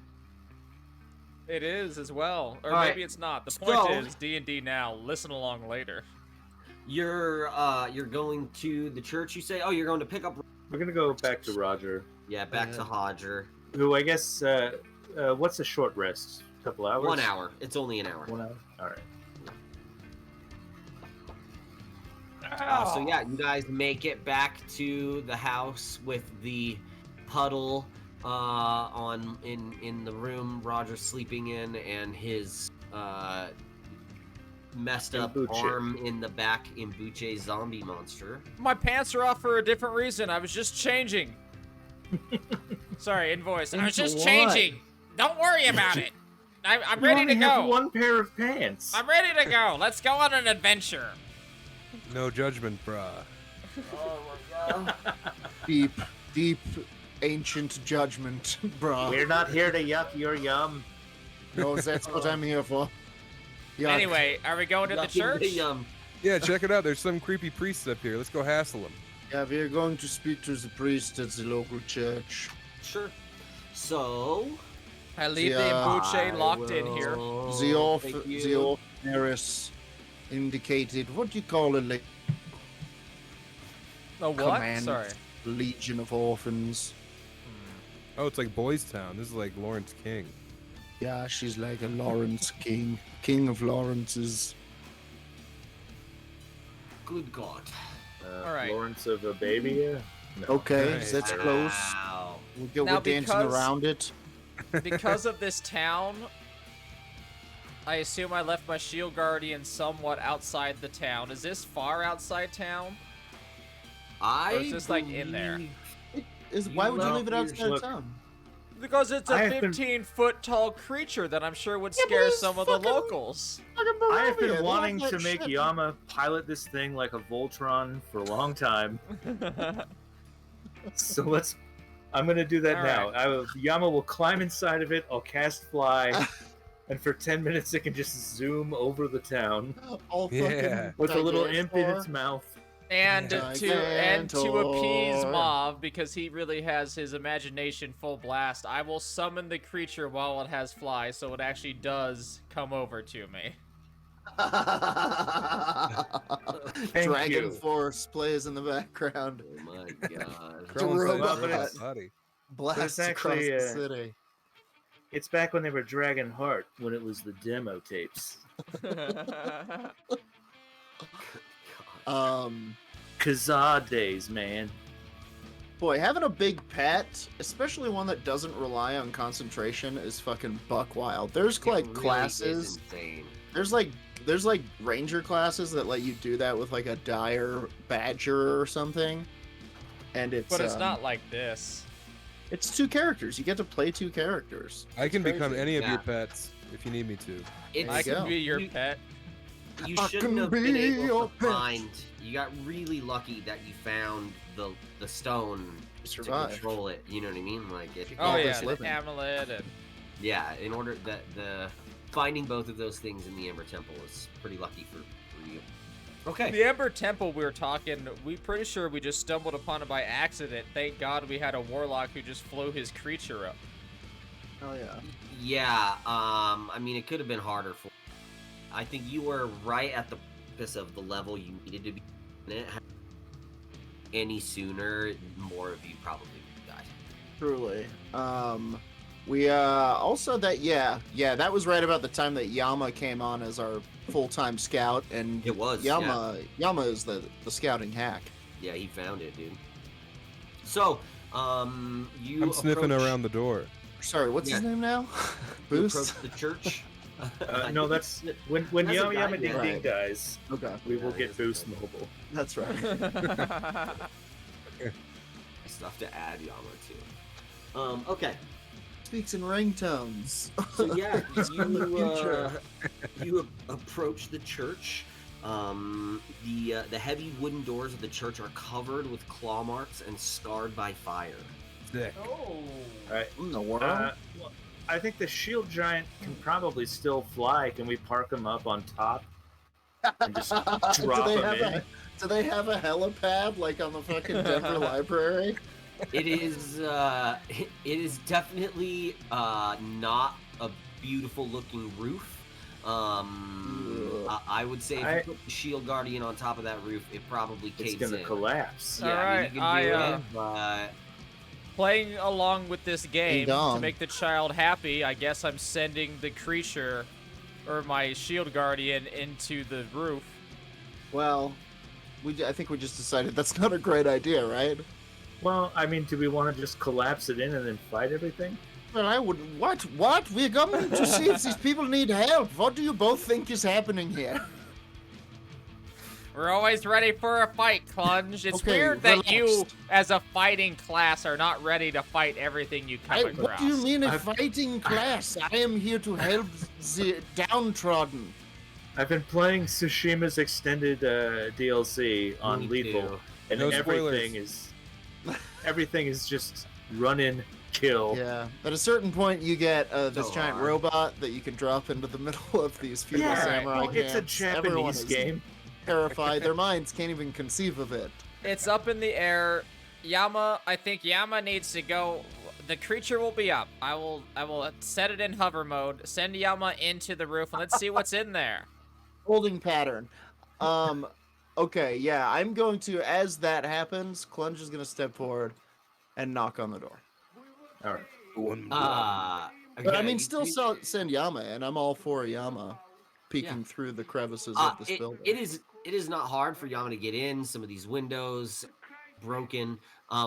It is as well, or All right. maybe it's not. The point So- is D&D now. Listen along later. You're going to the church, you say? Oh, you're going to pick up... We're gonna go back to Roger, Yeah, back to Hodger. who I guess what's a short rest? A couple hours. 1 hour. It's only an hour. 1 hour. All right. So yeah, you guys make it back to the house with the puddle in the room Roger's sleeping in, and his messed up Imbunche. arm in the back Imbunche zombie monster. My pants are off for a different reason. I was just changing. Sorry, invoice. I was Into just what? changing. Don't worry about it. I'm You ready only to have go. one pair of pants. I'm ready to go. Let's go on an adventure. No judgment, brah. Deep, deep, ancient judgment, bruh. We're not here to yuck your yum. No, that's what I'm here for. Yuck. Anyway, are we going to the Yucking church? yum. Yeah, check it out. There's some creepy priests up here. Let's go hassle them. Yeah, we are going to speak to the priest at the local church. Sure. So I leave the Yeah, Imbunche locked in here. The orphaners indicated, what do you call it, like The what? command Sorry. legion of orphans? Oh, it's like Boys Town. This is like Lawrence King. Yeah, she's like a Lawrence king of Lawrences. good God. All right. Lawrence of Arabia? No. Okay, Nice. that's close. Wow. We're Now, dancing because- around it. Because of this town, I assume I left my shield guardian somewhat outside the town. Is this far outside town? I Or is this, like, in there? believe- Why would you Well, leave it outside of look, town? Because it's a I have been- 15-foot tall creature that I'm sure would Yeah, but scare it's some of the fucking- locals. I have Moravia, been wanting they to have make that shit. Yama pilot this thing like a Voltron for a long time. So I'm gonna do that All now. Yama will climb inside of it. I'll cast fly, and for 10 minutes it can just zoom over the town All Yeah. fucking with a little Gigantor. imp in its mouth. and to appease Gigantor. Mav, because he really has his imagination full blast, I will summon the creature while it has fly, so it actually does come over to me. Thank Dragon you. Force plays in the background. Oh my God. Crawling robot. inside But the it's- body. Blasts actually, across the city. It's back when they were Dragon Heart, when it was the demo tapes. Kazaa days, man. Boy, having a big pet, especially one that doesn't rely on concentration, is fucking buck wild. There's It like really classes. is insane. There's like ranger classes that let you do that with like a dire badger or something. And it's But it's not like this. It's 2 characters. You get to play 2 characters. I can become crazy. any of your Yeah. pets if you need me to. It's, I you can go. be your You- pet. You I shouldn't can have been be able your to pet. find. You got really lucky that you found the stone You to survive. control it. You know what I mean? Like if you Oh all yeah, this the living. amulet and yeah. In order that the finding both of those things in the Ember Temple is pretty lucky for you. Okay. the Ember Temple we were talking. We pretty sure we just stumbled upon it by accident. Thank God we had a warlock who just flew his creature up. Oh yeah. Yeah. I mean, it could have been harder for. I think you were right at the precipice of the level you needed to be in it. Any sooner, more of you probably would die. Truly. We also that that was right about the time that Yama came on as our full-time scout, and It was, Yama is the scouting hack. Yeah, he found it, dude. So, you I'm sniffing approach- around the door. Sorry, what's his Yeah. name now? You Boost. approach the church. No, that's when Hasn't Yama Yama died Ding yet. Ding dies. Okay, We will Yeah, get it's Boost okay. Mobile. that's right. Stuff to add Yama to. Okay. Speaks in ringtones. So yeah, the future. you approach the church. The heavy wooden doors of the church are covered with claw marks and scarred by fire. Sick. Oh. Alright. In the world. Well, I think the shield giant can probably still fly. Can we park him up on top and just drop him in? Do they have a helipad like on the fucking Denver Library? It is definitely not a beautiful looking roof. I would say if you put the shield guardian on top of that roof, it probably caves It's gonna in. collapse. Yeah, I mean, Alright, you can do I, it, but Playing along with this game to dong. make the child happy, I guess I'm sending the creature or my shield guardian into the roof. Well, I think we just decided that's not a great idea, right? Well, I mean, do we want to just collapse it in and then fight everything? Well, I would. What? What? We're coming to see if these people need help. What do you both think is happening here? We're always ready for a fight, Clunge. It's Okay, weird that you, relaxed. as a fighting class, are not ready to fight everything you come across. What do you mean a fighting class? I am here to help the downtrodden. I've been playing Tsushima's extended DLC on Me Lethal, too. and No everything is just run in, kill. Yeah. At a certain point, you get this So giant hard. robot that you can drop into the middle of these feudal samurai well, it's a camps. Everyone Japanese is game. terrified. Their minds can't even conceive of it. It's up in the air. I think Yama needs to go. The creature will be up. I will set it in hover mode, send Yama into the roof, and let's see what's in there. Holding pattern. Okay, yeah, I'm going to, as that happens, Clunge is going to step forward and knock on the door. All right. But I okay, mean, still send Yama, and I'm all for Yama peeking Yeah. through the crevices of this building. It is not hard for Yama to get in. Some of these windows broken.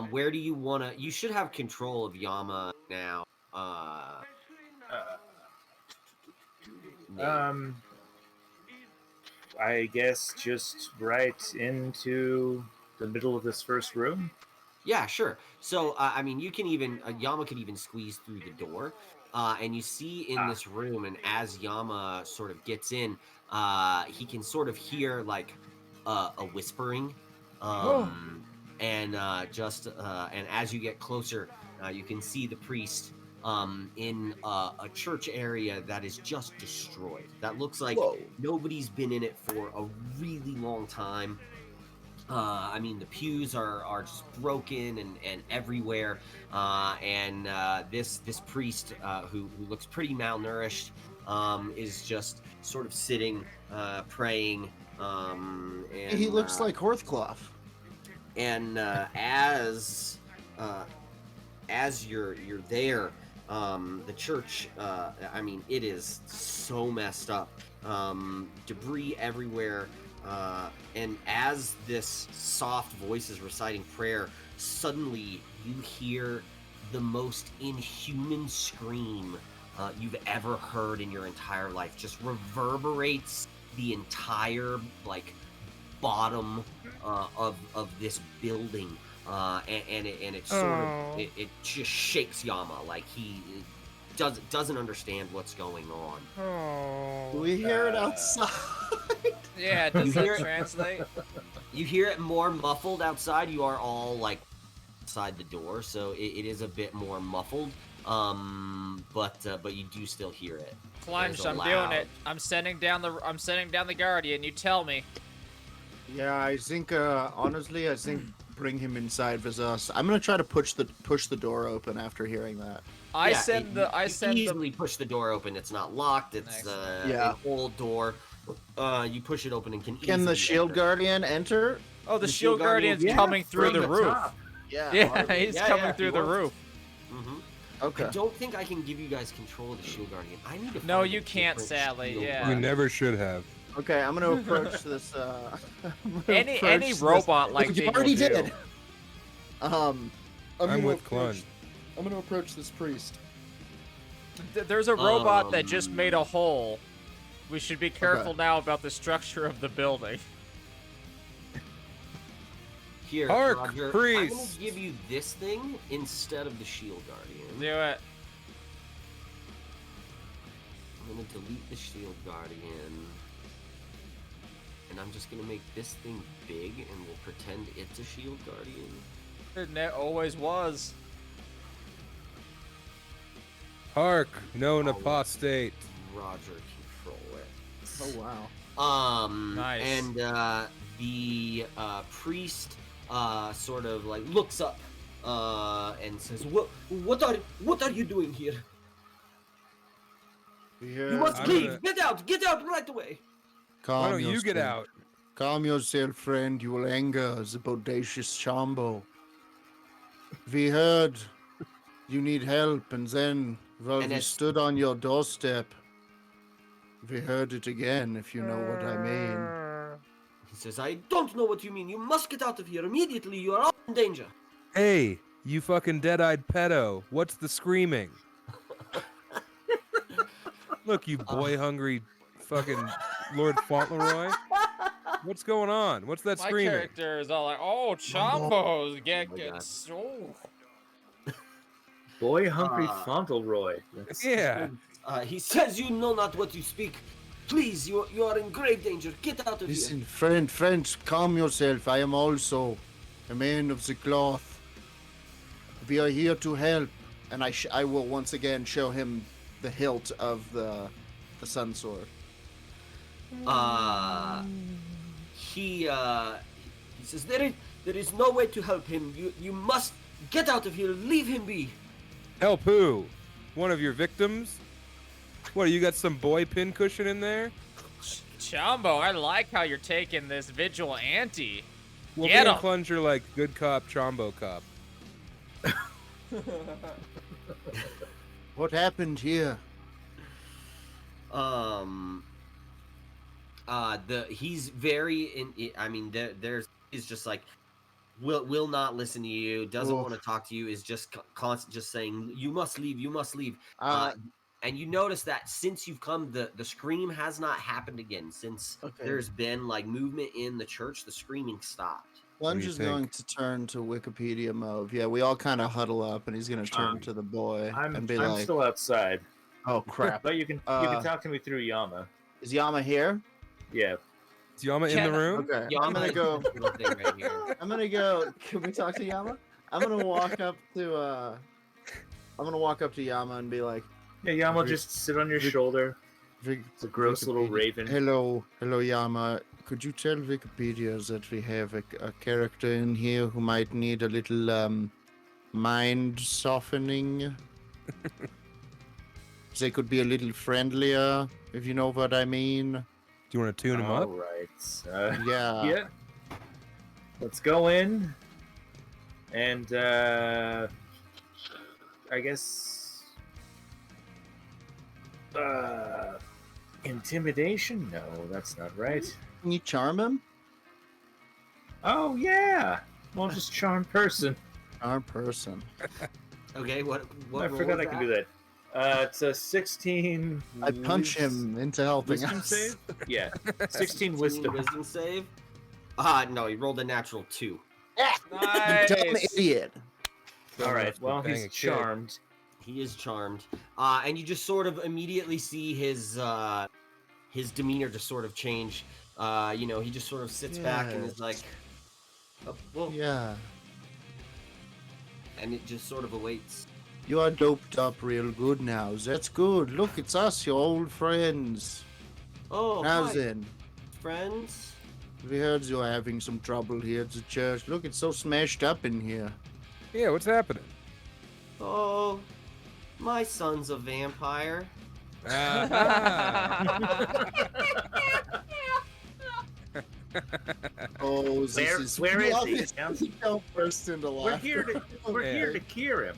Where do you want to? You should have control of Yama now. Nate. I guess just right into the middle of this first room. Yeah, sure. So, I mean, you can even Yama could even squeeze through the door, and you see in this room, and as Yama sort of gets in, he can sort of hear like a whispering, and as you get closer, you can see the priest in a church area that is just destroyed. That looks like Whoa. nobody's been in it for a really long time. I mean, the pews are just broken and everywhere. This priest, who looks pretty malnourished, is just sort of sitting, praying. And He looks like Horthcloth. And as you're there, the church, I mean, it is so messed up. Debris everywhere. And as this soft voice is reciting prayer, suddenly you hear the most inhuman scream you've ever heard in your entire life. Just reverberates the entire bottom of this building, and it sort of it just shakes Yama like he doesn't understand what's going on. Do we hear it outside? Yeah, does You that hear it? translate? You hear it more muffled outside. You are all outside the door, so it is a bit more muffled. But you do still hear it. Plunge, There's a I'm loud- doing it. I'm sending down the guardian. You tell me. Yeah, I think, honestly, bring him inside with us. I'm gonna try to push the door open after hearing that. I Yeah, send you the easily push the door open. It's not locked. It's Yeah. an old door. You push it open and can Can the easily shield enter. guardian enter? Oh, the The shield shield guardian- guardian's Yeah, coming through from the roof. top. Yeah. Yeah, he's Yeah, coming yeah, through he the wants- roof. Mhm. Okay. I don't think I can give you guys control of the shield guardian. I need to. No, find a you can't, different sadly, shield yeah. You guardian. never should have. Okay, I'm gonna approach this. Any robot like you thing will already do. did. I'm I'm gonna with approach- Clunge. I'm gonna approach this priest. There's a robot that just made a hole. We should be careful Okay. now about the structure of the building. Here, Hark, Roger, I'm priest! gonna give you this thing instead of the shield guardian. Do it. I'm gonna delete the shield guardian, and I'm just gonna make this thing big, and we'll pretend it's a shield guardian. It always was. Hark, known Oh. apostate. Roger, control it. Oh wow. Nice. And the priest sort of looks up and says, "What are you doing here? You must I'm leave. gonna- Get out right away." Why don't you get out? Calm yourself, friend. You will anger the bodacious Chambo. We heard you need help, and then, well, And we it's- stood on your doorstep. We heard it again, if you know what I mean. He says, I don't know what you mean. You must get out of here immediately. You are all in danger. Hey, you fucking dead-eyed pedo. What's the screaming? Look, you boy-hungry fucking Lord Fauntleroy. What's going on? What's that My screaming? character is all like, oh, Chombos, get Oh my God. so. Boy Hungry Uh, Fauntleroy. Yeah. He says, you know not what you speak. Please, you are in grave danger. Get out of Listen, here. friend, calm yourself. I am also a man of the cloth. We are here to help. And I will once again show him the hilt of the sun sword. He says, there is no way to help him. You must get out of here. Leave him be. Help who? One of your victims? What, you got some boy pincushion in there? Chombo, I like how you're taking this vigilante. Well, Get me and 'em. Plunger like good cop, Chombo cop. What happened here? He's very he's just like will not listen to you, doesn't Oof. want to talk to you, is just constant just saying you must leave. Uh, And you notice that since you've come, the scream has not happened again. Since Okay. there's been like movement in the church, the screaming stopped. Lunge do you is going think? to turn to Wikipedia mode. Yeah, we all kind of huddle up, and he's going to turn to the boy I'm and be I'm like, still outside, "Oh crap! but you can talk to me through Yama. Is Yama here?" Yeah. Is Yama in the room? Okay, Yama I'm gonna is go. this little thing right here. I'm gonna go. Can we talk to Yama? I'm gonna walk up to. I'm gonna walk up to Yama and be like, Yeah, Yama will Vic- just sit on your Vic- shoulder. Vic- It's a gross little Wikipedia- raven. Hello, Yama. Could you tell Wikipedia that we have a character in here who might need a little mind softening? They could be a little friendlier, if you know what I mean. Do you want to tune him up? All right. Yeah. Yeah. Let's go in. And I guess intimidation? No, that's not right. Can you charm him? Oh yeah. Well, just charm person. Charm person. Okay, what I roll forgot is I can do that. It's a 16. I punch him into helping Wisdom us. save? Yeah. 16 wisdom. Wisdom save. No, he rolled a natural 2. You dumb Nice. idiot. All right. Well, Bang a he's kid. charmed. He is charmed, and you just sort of immediately see his demeanor just sort of change. He just sort of sits back and is like, oh, well, Yeah. and it just sort of awaits. You are doped up real good now. That's good. Look, it's us, your old friends. Oh, How's hi, it? friends. We heard you're having some trouble here at the church. Look, it's so smashed up in here. Yeah, what's happening? Oh, my son's a vampire. Oh, this is Where we is he? obviously don't burst into We're laughter. here to cure him.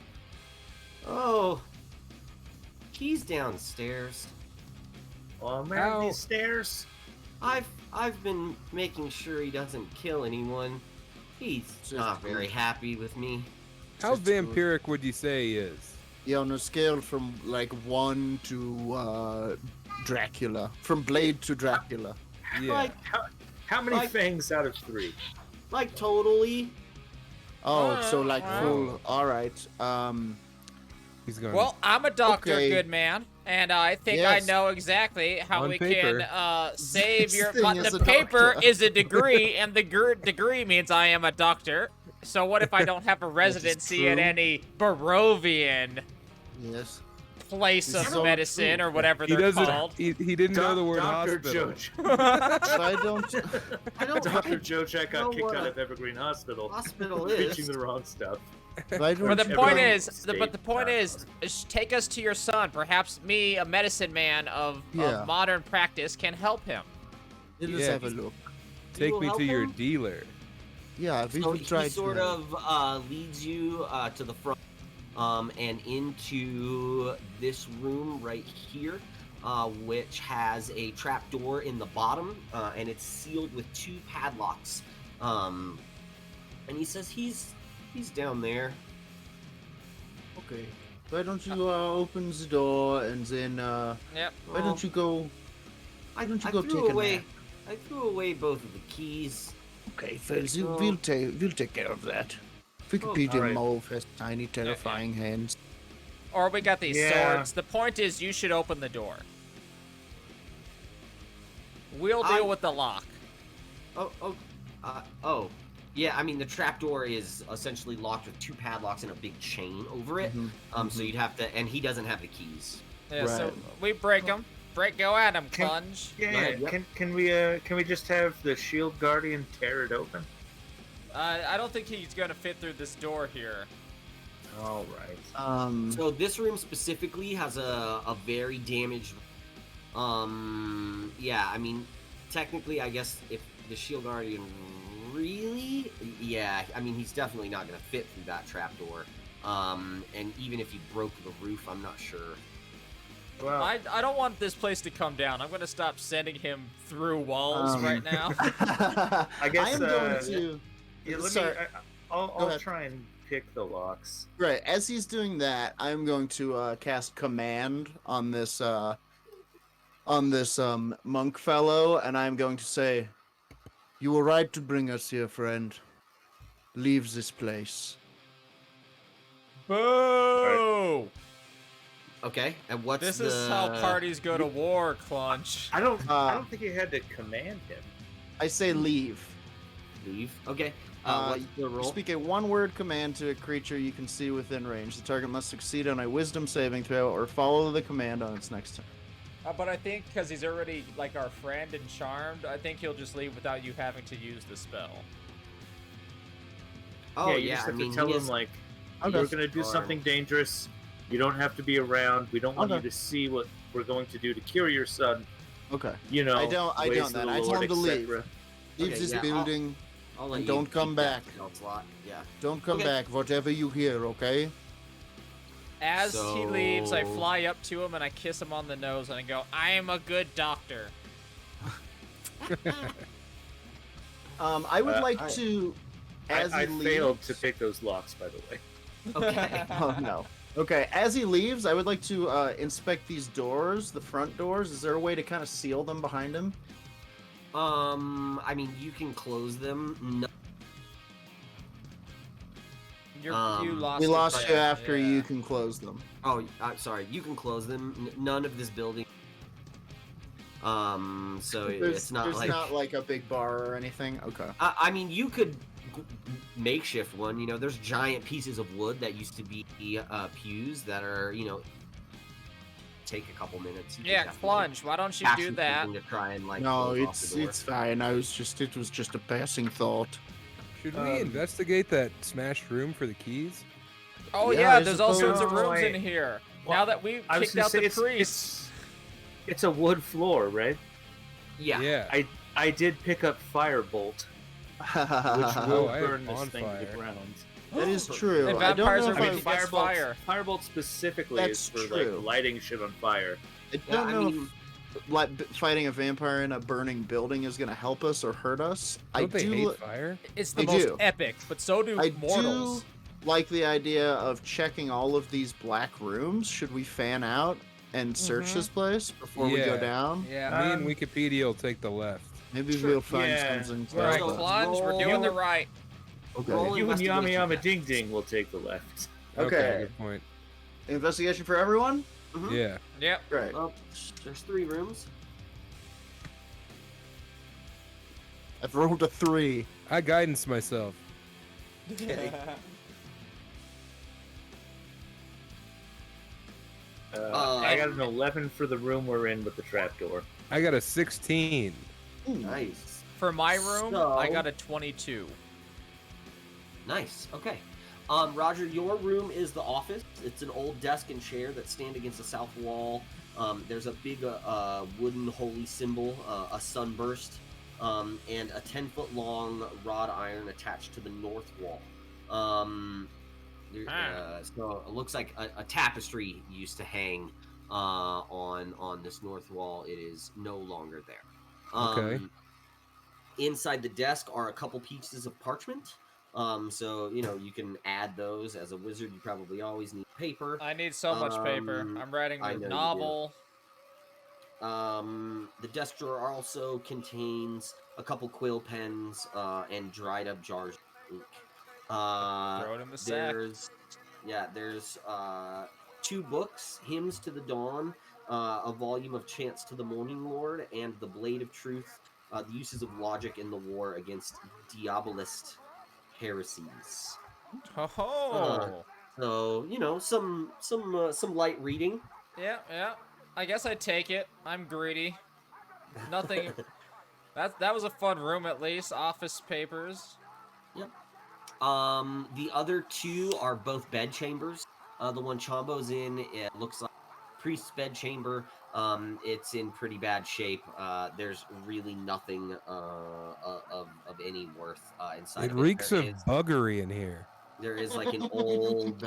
Oh, he's downstairs. Oh man, How- these stairs. I've been making sure he doesn't kill anyone. He's Just not very good. happy with me. How Just good. vampiric would you say he is? Yeah, on a scale from like 1 to Dracula. From Blade to Dracula. Yeah. Like, How many Like- fangs out of 3? like totally. Oh, so like Wow. full. Alright. He's going. Well, I'm a doctor, Okay. good man, and I think Yes. I know exactly how On we paper. can save This your. thing But is the a paper doctor. is a degree, and the degree means I am a doctor. So what if I don't have a residency at true. any Barovian Yes. place This of is all medicine true. or whatever he they're doesn't. called? He didn't know the word Dr. hospital. I don't. I don't Dr. Joe Jack got know kicked what out a of Evergreen Hospital. Hospital Pitching is. the wrong stuff. Why don't But the you point bring- is, take us to your son. Perhaps me, a medicine man of Yeah. modern practice, can help him. Let us Yeah, have a look. Take will me help to your him? dealer. Yeah, we So will try he sort to. of leads you to the front, and into this room right here. which has a trap door in the bottom, and it's sealed with 2 padlocks. And he says he's down there. Okay. Why don't you open the door and then Yep. why don't you go? Why don't you go threw take away, a nap? I threw away both of the keys. Okay, fellas, So- we'll take care of that. Wikipedia alright. Mauve has tiny, terrifying hands. Or we got these Yeah. swords. The point is, you should open the door. We'll I- deal with the lock. Yeah, I mean, the trapdoor is essentially locked with 2 padlocks and a big chain over it. So you'd have to, and he doesn't have the keys. Yeah, so Right. we break them. Go at him, Can- Clunge. Yeah, Go ahead, yep. can we just have the shield guardian tear it open? I don't think he's gonna fit through this door here. All right. So this room specifically has a very damaged. Yeah, I mean, technically, I guess if the shield guardian really, yeah, I mean, he's definitely not gonna fit through that trapdoor. And even if he broke the roof, I'm not sure. Well, I don't want this place to come down. I'm gonna stop sending him through walls right now. I guess, I am going to. yeah, let me. Sorry. I'll Go ahead. try and pick the locks. Right, as he's doing that, I'm going to cast command on this monk fellow, and I'm going to say, "You were right to bring us here, friend. Leave this place." Boo! Okay, and what's This the... is how parties go to war, Clunch. I don't think you had to command him. I say leave. leave? Okay. Uh, What's the roll? Speak a one-word command to a creature you can see within range. The target must succeed on a Wisdom saving throw or follow the command on its next turn. But I think because he's already like our friend and charmed, I think he'll just leave without you having to use the spell. Oh you yeah, just I have mean, to tell he him is- like, Okay. we're gonna do something dangerous. You don't have to be around. We don't want Okay. you to see what we're going to do to cure your son. Okay. You know, I don't ways then. of the I tell Lord, him to leave. etc. Leave Okay, this yeah, I'll- building. I'll let and you don't come keep that back. spell slot. Yeah. Don't come Okay. back, whatever you hear, okay? As he leaves, I So- fly up to him and I kiss him on the nose and I go, "I am a good doctor." I would like alright. to, as I he leaves... failed to pick those locks, by the way. Okay. Oh, no. Okay, as he leaves, I would like to inspect these doors, the front doors. Is there a way to kind of seal them behind him? I mean, you can close them. No. You Um, lost. We your lost you friend, after yeah. you can close them. Oh, sorry. You can close them. None of this building. So it's not there's like. not like a big bar or anything. Okay. I mean, you could makeshift one. You know, there's giant pieces of wood that used to be pews that are, you know, take a couple minutes. You Yeah, just have to, Clunge. Why don't you fashion do that? something to try and like. No, close off the door. it's fine. It was just a passing thought. Should we investigate that smashed room for the keys? Oh Yeah, yeah, I there's all sorts of suppose- rooms No, in here. Well, now that we've I was kicked gonna out say the priests. it's a wood floor, right? Yeah. Yeah. I did pick up firebolt, which that will I have burn this thing to the bonfire. ground. is true. And I don't vampires know are if weak I, against fire. Firebolt specifically That's is for true. like lighting shit on fire. I Yeah, don't I know mean, if like fighting a vampire in a burning building is going to help us or hurt us. Don't they do hate li- fire? It's the They most do. epic, but so do I mortals. do like the idea of checking all of these black rooms. Should we fan out and search Mhm. this place before we go Yeah. down? Yeah. Me and Um, Wikipedia will take the left. Maybe Sure. we'll find Yeah. something. All right, So- Clunge, we're roll- doing the right. Okay. roll You and Yama investigation Yama check. Ding Ding will take the left. Okay. Good point. Investigation for everyone. Mhm. Yeah. Yep. Great. Well, there's 3 rooms. I've rolled a 3. I guidance myself. Okay. I got an 11 for the room we're in with the trapdoor. I got a 16. Nice. For my room, So- I got a 22. Nice. Okay. Roger, your room is the office. It's an old desk and chair that stand against the south wall. There's a big wooden holy symbol, a sunburst, and a 10-foot long wrought iron attached to the north wall. So it looks like a tapestry used to hang on this north wall. It is no longer there. Okay. Inside the desk are a couple pieces of parchment. So you can add those as a wizard. You probably always need paper. I need so much paper. I'm writing I a know you do. novel. The desk drawer also contains a couple quill pens and dried up jars of ink. Throw it in the sack. There's 2 books: Hymns to the Dawn, a volume of Chants to the Morning Lord, and The Blade of Truth, the uses of logic in the war against Diabolist heresies. Oh. So some light reading. Yeah. I guess I take it. I'm greedy. Nothing. That was a fun room at least. Office papers. Yep. The other 2 are both bed chambers. The one Chombo's in, it looks like priest's bed chamber. It's in pretty bad shape. There's really nothing of any worth inside. It of reeks There of is- buggery in here. There is like an old,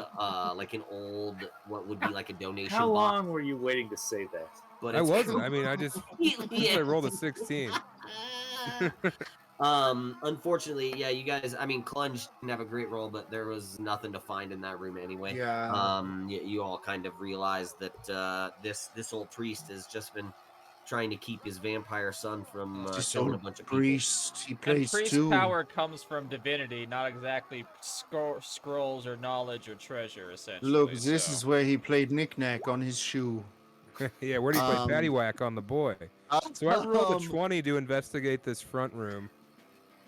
what would be like a donation How box. long were you waiting to say that? But I it's wasn't. I mean, I rolled a 16. Unfortunately, yeah, you guys. I mean, Clunge didn't have a great roll, but there was nothing to find in that room anyway. Yeah. You all kind of realized that this old priest has just been trying to keep his vampire son from This killing a old bunch of people. priest, he And plays priest too. power comes from divinity, not exactly scrolls or knowledge or treasure, essentially. Look, this so. is where he played knick-knack on his shoe. Yeah, where do you play Um, paddywhack on the boy? So I rolled a Um, 20 to investigate this front room.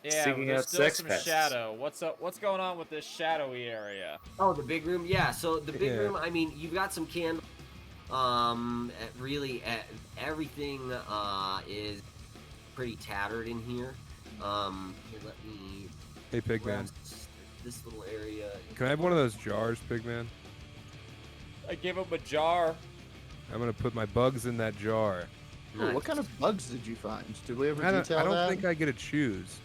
Yeah, Seeking there's out still sex some pests. shadow. What's up? What's going on with this shadowy area? Oh, the big room. Yeah. So the big Yeah. room. I mean, you've got some candles. Really, everything is pretty tattered in here. Here, let me Hey, Pigman. grab this little area. Can I have one of those jars, Pigman? I gave him a jar. I'm gonna put my bugs in that jar. Oh, what kind of bugs did you find? Did we ever I detail don't that? think I get to choose.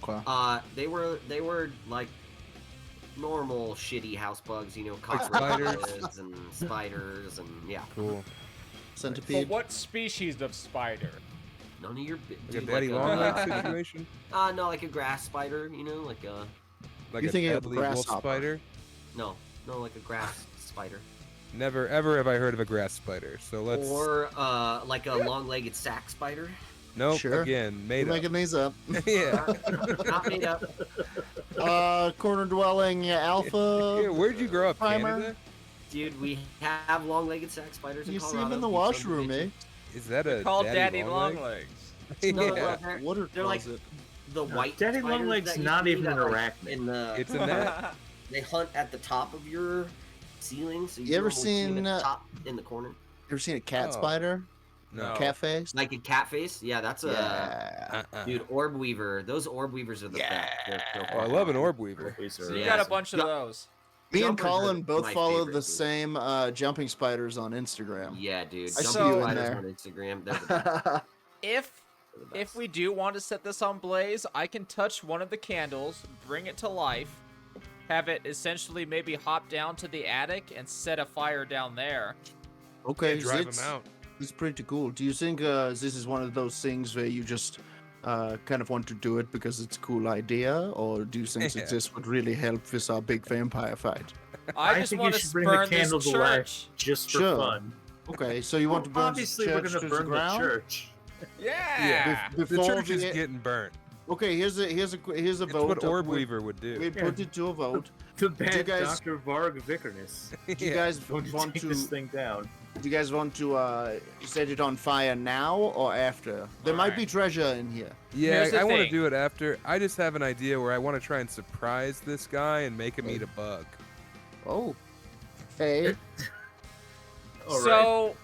Okay. They were like normal shitty house bugs, Like spiders? cockroaches and spiders and yeah. Cool. But Centipede. what species of spider? None of your Like a dude, daddy long leg situation? no, like a grass spider, like a Like You're a thinking of deadly wolf grasshopper. spider? no, like a grass spider. Never ever have I heard of a grass spider. So let's. Or like a long-legged sack spider. Nope. Sure. Again, made You're up. making these up. Yeah. Not made up. Corner dwelling alpha. Yeah, where'd you grow up, Primer. Canada? Dude, we have long-legged sack spiders in You see Colorado. them in the We found washroom, them eh? in- Is that a Called daddy, Daddy long Longlegs. leg? No, Yeah. they're- Water They're like closet. the white Daddy spiders Longlegs that you not see even that, an like, arachnid. in the It's a net. they hunt at the top of your ceiling, so You ever normally see them seen, at the top in the corner, You ever seen a cat Oh. spider? No. Cat face? like a cat face? Yeah, that's a Yeah. dude orb weaver. Those orb weavers are the best. They're so Oh, I fucking love an awesome. orb weaver. These are So you Yeah. got a awesome. bunch of Yeah. those. Me and Jumpers are Colin both my follow favorite, the dude. same jumping spiders on Instagram. Yeah, dude. I Jumping see you in spiders there. on Instagram. They're the best. If They're the if best. we do want to set this on blaze, I can touch one of the candles, bring it to life, have it essentially maybe hop down to the attic and set a fire down there. Okay, Yeah, drive it's, them out. it's pretty cool. Do you think this is one of those things where you just kind of want to do it because it's a cool idea, or do you think Yeah. that this would really help with our big vampire fight? I I just think want you to should bring the burn candle this to life. church. Just for Sure. fun. Okay, so you want to burn Obviously, the we're church gonna to burn the the ground? church. Yeah. Bef- The before church is the- getting burnt. Okay, here's a It's vote. what Orb we, Weaver would do. We put it to a vote. The bad guys- Dr. Varg Vickerness. Do you Yeah. guys Going to want take to? this thing down. Do you guys want to set it on fire now or after? There might be Alright. treasure in here. Yeah, Here's the I want to thing. do it after. I just have an idea where I want to try and surprise this guy and make him eat a bug. Oh, hey. All right. So,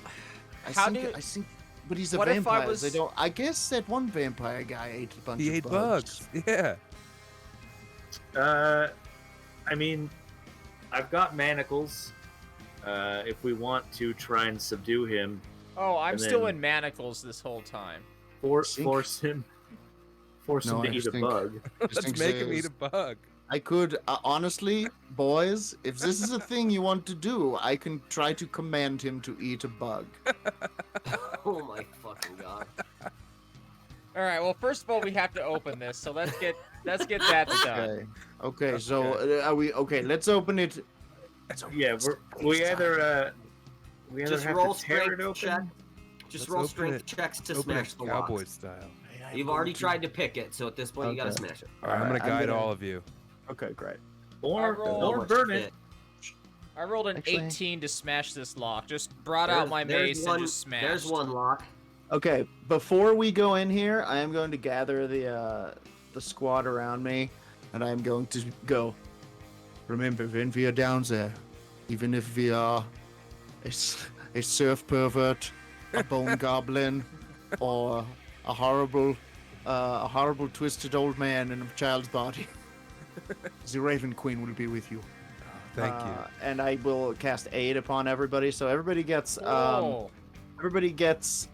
I How think, do- I think, but he's a What if I vampire. was- They don't. I guess that one vampire guy ate a bunch He of ate bugs. Yeah. I mean, I've got manacles. If we want to try and subdue him, oh, I'm And still then- in manacles this whole time. Think- force him No, to I eat just a think- bug. Just Let's think make him there's- eat a bug. I could honestly, boys, if this is a thing you want to do, I can try to command him to eat a bug. Oh my fucking god. All right. Well, first of all, we have to open this, so let's get that done. Okay. So are we okay? Let's open it. Yeah, we either Just have roll to tear it strength open. check. Just Let's roll open strength it. checks to Open smash it the cowboy lock. style. You've already tried to pick it, so at this point you gotta Okay. smash it. All right, I'm gonna I'm guide gonna- all of you. Okay, great. Or rolled- burn it. I rolled an Actually- 18 to smash this lock. Just brought out my mace and just smashed. There's one lock. Okay, before we go in here, I am going to gather the squad around me, and I am going to go. Remember, when we are down there, even if we are a surf pervert, a bone goblin, or a horrible twisted old man in a child's body, the Raven Queen will be with you. Thank you. And I will cast aid upon everybody, so everybody gets Whoa.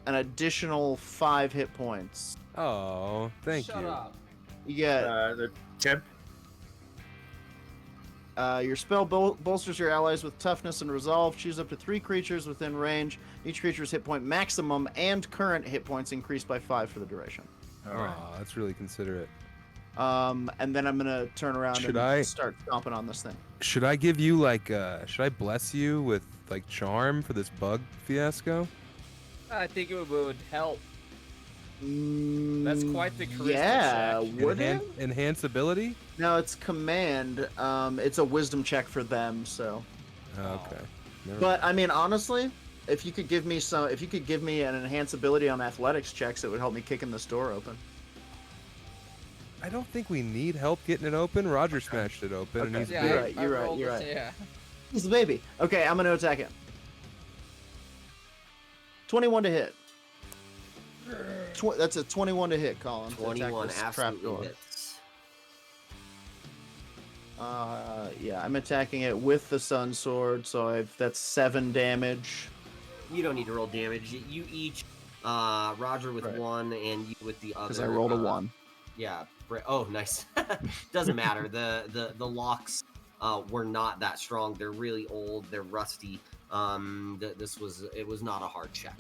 an additional 5 hit points. Oh, thank Shut you. up. You get The temp. your spell bolsters your allies with toughness and resolve. Choose up to 3 creatures within range. Each creature's hit point maximum and current hit points increased by 5 for the duration. Oh, that's really considerate. And then I'm gonna turn around Should and I- start stomping on this thing. Should I give you like should I bless you with like charm for this bug fiasco? I think it would help. That's quite the charisma Yeah, check. would it? Enhance ability? No, it's command. It's a wisdom check for them. So, Oh, okay. Never but I mean, honestly, if you could give me an enhance ability on athletics checks, it would help me kicking this door open. I don't think we need help getting it open. Roger smashed it open, and Okay. he's Yeah, You're I- right, I you're right, rolled you're this- right. Yeah. He's the baby. Okay, I'm gonna attack him. 21 to hit. That's a 21 to hit, Colin. to attack 21 this absolutely trapdoor. hits. Yeah, I'm attacking it with the sun sword, so that's 7 damage. You don't need to roll damage. You each, Roger with Right. 1 and you with the other. Because I rolled a 1. Yeah. Oh, nice. Doesn't matter. The locks were not that strong. They're really old. They're rusty. It was not a hard check.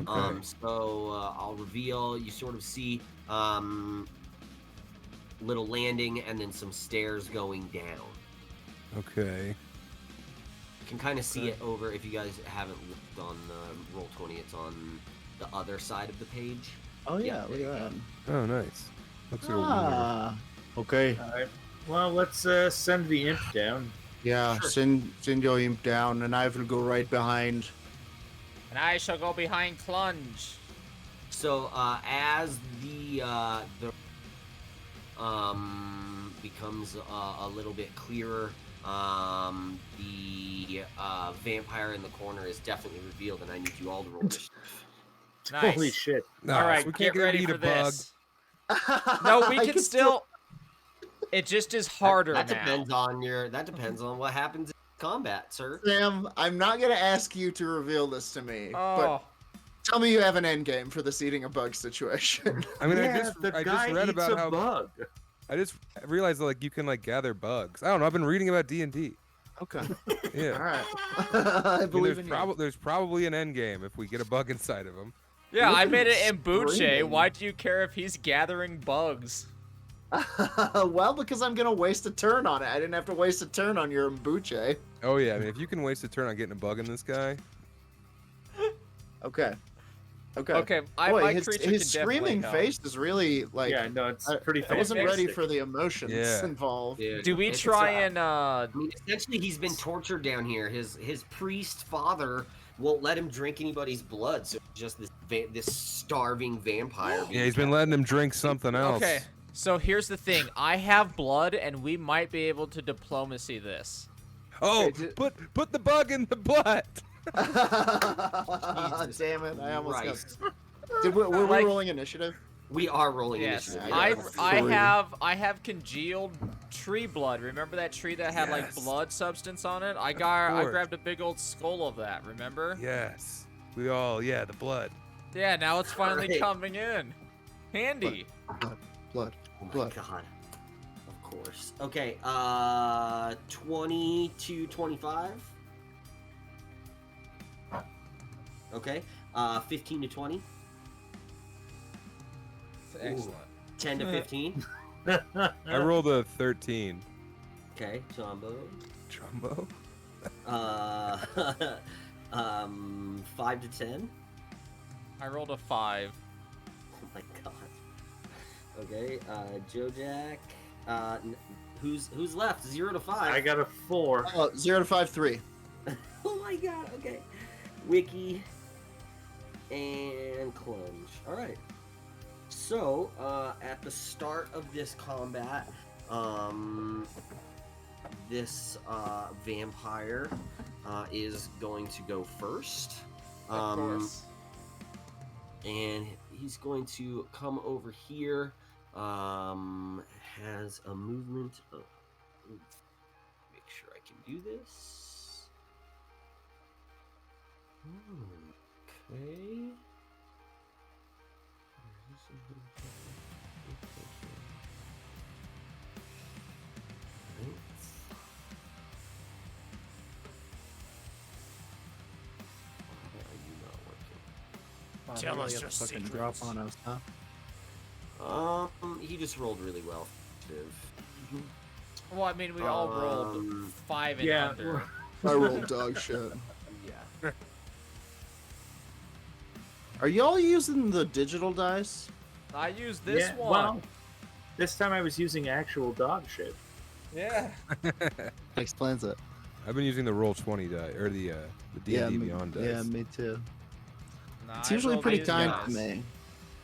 okay. So I'll reveal. You sort of see little landing and then some stairs going down. Okay. You can kind of see it over. If you guys haven't looked on Roll20, it's on the other side of the page. Oh Yeah, yeah, look there at you that. Oh, nice. Looks like a weird. Ah, okay. All right. Well, let's send the imp down. Yeah, Sure. send your imp down, and I will go right behind. And I shall go behind Clunge. So as the becomes a little bit clearer, the vampire in the corner is definitely revealed, and I need you all to roll initiative. Nice. Holy shit! No, All right, so we get can't get ready eat for a bug. this. No, we I can still. It just is harder That now. depends on That depends on what happens in combat, sir. Sam, I'm not gonna ask you to reveal this to me, but Oh, tell me you have an end game for this eating a bug situation. I mean, Yeah, I just the I guy just read eats about a how bug. I just realized that like you can like gather bugs. I don't know. I've been reading about D&D. Okay. Yeah. All right. I I mean, believe in you. there's probably an end game if we get a bug inside of him. yeah, I Look at made him it Imbunche. screaming. Why do you care if he's gathering bugs? Well, because I'm gonna waste a turn on it. I didn't have to waste a turn on your Imbunche. Oh yeah, I mean if you can waste a turn on getting a bug in this guy, Okay. Okay. Okay, Boy, my his, creature his can definitely screaming help. face is really like. Yeah, no, it's I, pretty I wasn't ready fantastic. for the emotions Yeah. involved. Dude, Do we it's, try uh, and I mean, essentially, he's been tortured down here. His priest father won't let him drink anybody's blood, so it's just this starving vampire. yeah, he's been letting him drink something else. Okay, so here's the thing. I have blood, and we might be able to diplomacy this. Oh, Okay, put the bug in the butt. Jesus Damn it! I almost Christ. got. Were we Like- rolling initiative? We are rolling Yes, initiative. I I got three. I have congealed tree blood. Remember that tree that had like Yes. blood substance on it? I course. grabbed a big old skull of that. Remember? Yes, we all the blood. Yeah. Now it's finally Right. coming in. Handy. Blood. Oh my Blood. god. Of course. Okay, 20 to 25. Okay, 15 to 20. Excellent. 10 to 15. I rolled a 13. Okay, Jumbo. Trumbo? 5 to 10. I rolled a 5. Oh my god. Okay, Joe Jack. Who's left? 0 to 5. I got a 4. 0 to 5, 3. Oh my god. Okay. Wiki and Clunge. All right. So, at the start of this combat, this vampire is going to go first. Of course. And he's going to come over here. Has a movement of. Make sure I can do this. Okay. Tell us your fucking secrets. drop on us, huh? He just rolled really well. Well, I mean, we all rolled 5 and yeah, under. I rolled dog shit. Yeah. Are y'all using the digital dice? I used this Yeah, one. well, this time I was using actual dog shit. Yeah. Explains it. I've been using the roll 20 die or the D&D Beyond dice. Yeah, me too. Nah, It's I usually rolled pretty these kind guys. to me.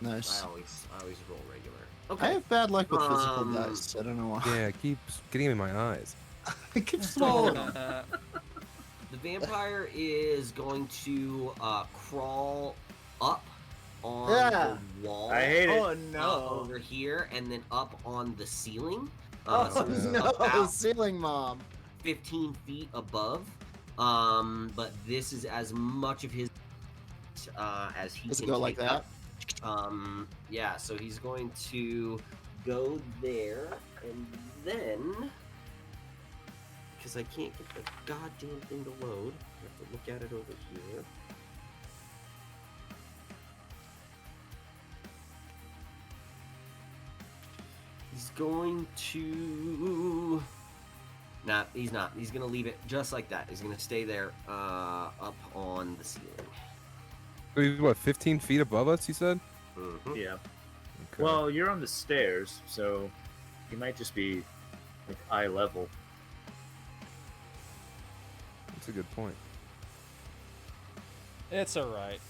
Nice. I always roll regular. I Okay. have bad luck with physical Um, dice. I don't know why. Yeah, it keeps getting in my eyes. I keep swallowing them. The vampire is going to crawl up on Yeah. the wall. I hate it. Oh no. Over here and then up on the ceiling. Oh So it's no, about ceiling mom. 15 feet above. But this is as much of his as he Does it can go like take that? up. Yeah, so he's going to go there and then because I can't get the goddamn thing to load, I have to look at it over here. He's going to. Nah, he's not. He's gonna leave it just like that. He's gonna stay there, up on the ceiling. So he's what, 15 feet above us, you said? Mhm. Yeah. Okay. Well, you're on the stairs, so you might just be like eye level. that's a good point. It's alright.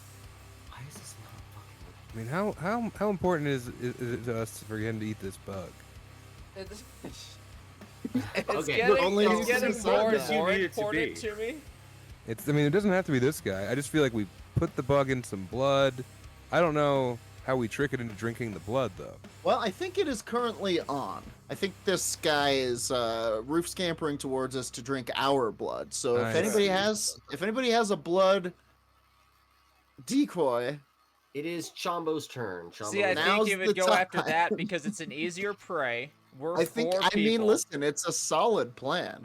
Why is this not fucking? I mean, how important is it to us for him to eat this bug? It's Okay, getting, only it's using getting the more and side more you need it to important be. to me. I mean, it doesn't have to be this guy. I just feel like we put the bug in some blood. I don't know how we trick it into drinking the blood, though. Well, I think it is currently on. I think this guy is roof scampering towards us to drink our blood. So Nice. if anybody has a blood decoy, It is Chombo's turn. Chombo See, I is- think Now's he the would go after time. that because it's an easier prey. We're I think. four I mean, people. listen, it's a solid plan.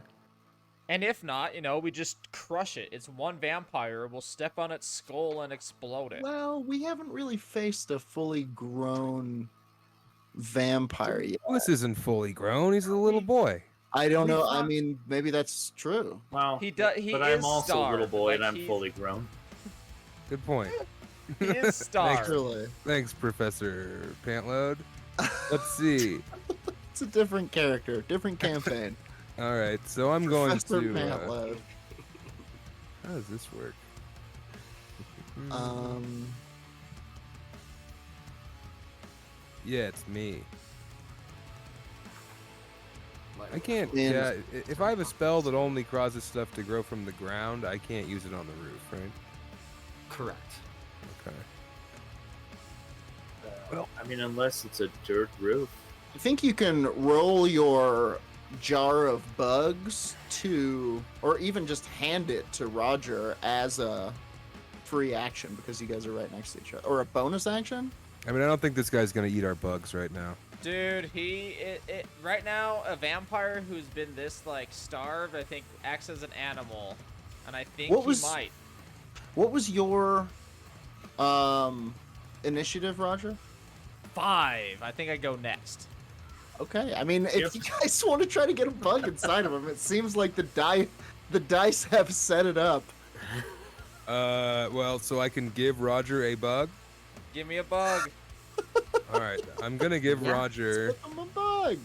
And if not, we just crush it. It's one vampire. We'll step on its skull and explode it. Well, we haven't really faced a fully grown vampire yet. Well, this isn't fully grown. He's a little boy. I don't We know. I fought- mean, maybe that's true. Well, He but is I'm also a little starved. boy and Like, I'm he's- fully grown. Good point. He is starved. Truly, Thanks, Professor Pantload. Let's see. it's a different character, different campaign. All right, so I'm going Professor to. Pantload. How does this work? Yeah, it's me. Like, I can't. Man. Yeah, if I have a spell that only causes stuff to grow from the ground, I can't use it on the roof, right? correct. Okay. Well, I mean, unless it's a dirt roof. I think you can roll your jar of bugs to, or even just hand it to Roger as a free action because you guys are right next to each other, or a bonus action. I mean, I don't think this guy's gonna eat our bugs right now. Dude, right now, a vampire who's been this, like, starved, I think, acts as an animal. And I think he might. What was your initiative, Roger? 5. I think I go next. Okay. I mean, if you guys want to try to get a bug inside of him, it seems like the dice have set it up. Well, so I can give Roger a bug. Give me a bug. All right, I'm gonna give Roger. Slip him a bug.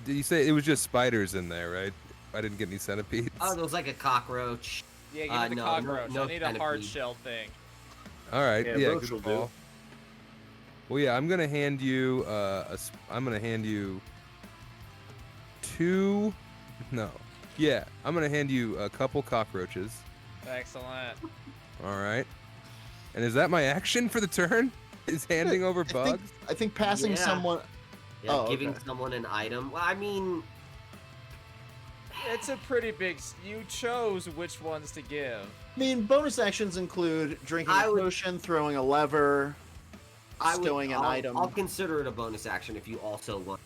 Did you say it was just spiders in there, right? I didn't get any centipedes. Oh, there was like a cockroach. Yeah, give me the no, cockroach. no I need a centipede. hard shell thing. All right, yeah, roach will good call. do. Well, yeah, I'm gonna hand you I'm gonna hand you 2. No. Yeah, I'm gonna hand you a couple cockroaches. Excellent. All right. And is that my action for the turn? Is handing over bugs? I think passing Yeah. someone. Yeah, Oh, giving okay. someone an item. Well, I mean, It's a pretty big... You chose which ones to give. I mean, bonus actions include drinking a potion, throwing a lever, stowing an item. I'll consider it a bonus action if you also want.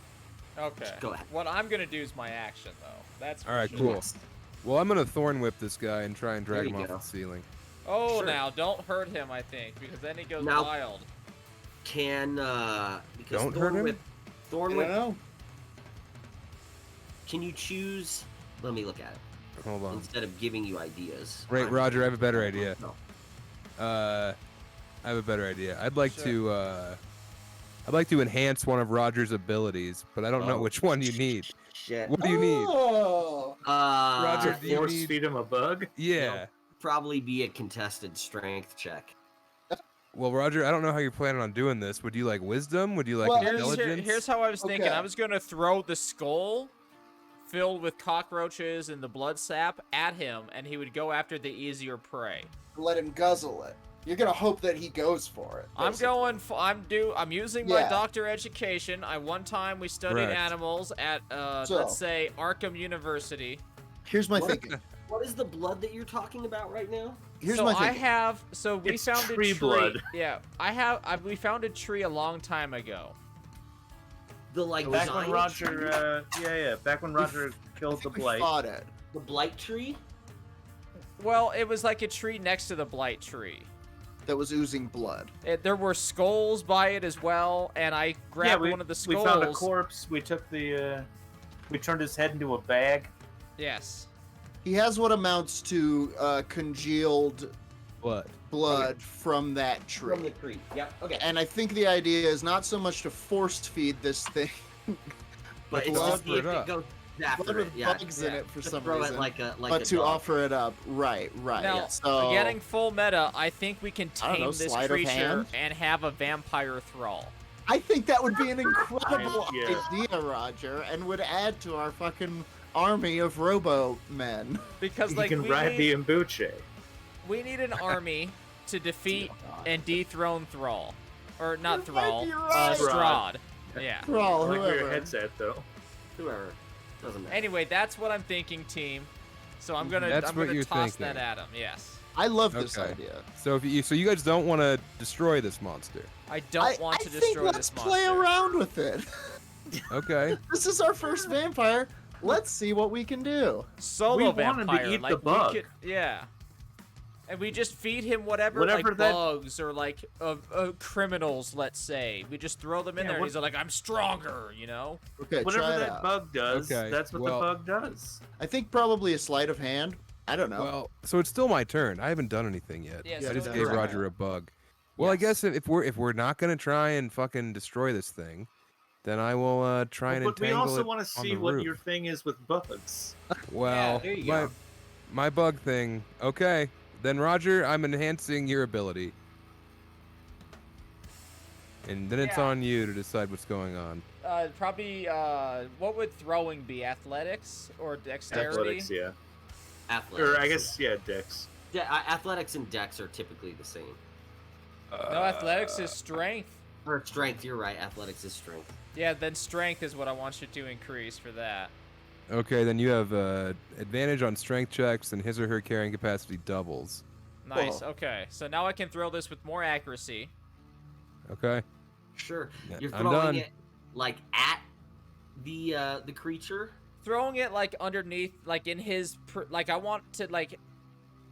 Okay. Go ahead. What I'm gonna do is my action, though. That's All right, for cool. sure. Well, I'm gonna thorn whip this guy and try and drag There him you off go. the ceiling. Oh, Sure. now, don't hurt him, I think, because then he goes Now- wild. Can because Don't hurt him? Thorn I whip. don't know. Can you choose? Let me look at it Hold on. instead of giving you ideas. Right, Roger, I have a better idea. No. I have a better idea. I'd like to enhance one of Roger's abilities, but I don't know Oh. which one you need. Shit. What do you need? Oh. Roger, do you Force need- feed him a bug. Yeah. Probably be a contested strength check. Well, Roger, I don't know how you're planning on doing this. Would you like wisdom? Would you like Well, intelligence? Here's how I was thinking. Okay. I was gonna throw the skull filled with cockroaches and the blood sap at him, and he would go after the easier prey. Let him guzzle it. You're gonna hope that he goes for it. I'm basically. going. I'm using my Yeah. doctor education. One time we studied Correct. animals at So- let's say Arkham University. Here's my What? thinking. What is the blood that you're talking about right now? Here's so my I thinking. have. So we It's found a tree tree. blood. Yeah, we found a tree a long time ago. The like Back when giant Roger, back when Roger killed the We blight. fought it. the blight tree. Well, it was like a tree next to the blight tree. That was oozing blood. There were skulls by it as well, and I grabbed one of the we skulls. found a corpse. We took the, we turned his head into a bag. Yes. He has what amounts to congealed What? blood from that tree. From the tree. Yep. Okay. And I think the idea is not so much to force feed this thing, But it's blood just see if it it up. goes blood after with it. Yeah. bugs in it for To some throw reason. it like a but a to dog. offer it up, right. Now, So getting full meta, I think we can I don't tame know, this sleight of creature hand? and have a vampire thrall. I think that would be an incredible Yeah. idea, Roger, and would add to our fucking army of robo men. Because You like can ride the Imbunche. we need an army to defeat God. and dethrone Thrall, or not You Thrall, might be right. Strahd. Yeah. Thrall, I like where your whoever. head's at, though. Whoever. Doesn't matter. Anyway, that's what I'm thinking, team. So I'm That's gonna what you're toss thinking. that at him. Yes. I love this Okay. idea. So you guys don't want to destroy this monster. I don't want to I think destroy let's this play monster. around with it. Okay. This is our first vampire. Let's see what we can do. Solo We want him to vampire. eat like the bug. We could, yeah. And we just feed him whatever Whatever like that- bugs or like criminals, let's say. We just throw them in Yeah, there, and what- he's like, "I'm stronger," you know. Okay, Whatever try it that out. bug does, Okay, that's what well- the bug does. I think probably a sleight of hand. I don't know. Well, so it's still my turn. I haven't done anything yet. Yeah, so I just go gave ahead. Roger a bug. Well, I Yes. guess if we're not gonna try and fucking destroy this thing, then I will try and But we entangle also it want to on see the what roof. your thing is with bugs. Well, there you my go. my bug thing. Okay, then Roger, I'm enhancing your ability, and then it's Yeah. on you to decide what's going on. Probably. What would throwing be? Athletics or dexterity? Athletics, yeah. Athletics. Or I guess, yeah, Dex. Athletics and dex are typically the same. No, athletics is strength. Or strength. You're right. Athletics is strength. Yeah, then strength is what I want you to increase for that. Okay, then you have advantage on strength checks, and his or her carrying capacity doubles. Nice. Whoa. Okay, so now I can throw this with more accuracy. Okay. Sure. Yeah, You're I'm throwing done. it. like at the creature. Throwing it like underneath, like in his, like I want to like,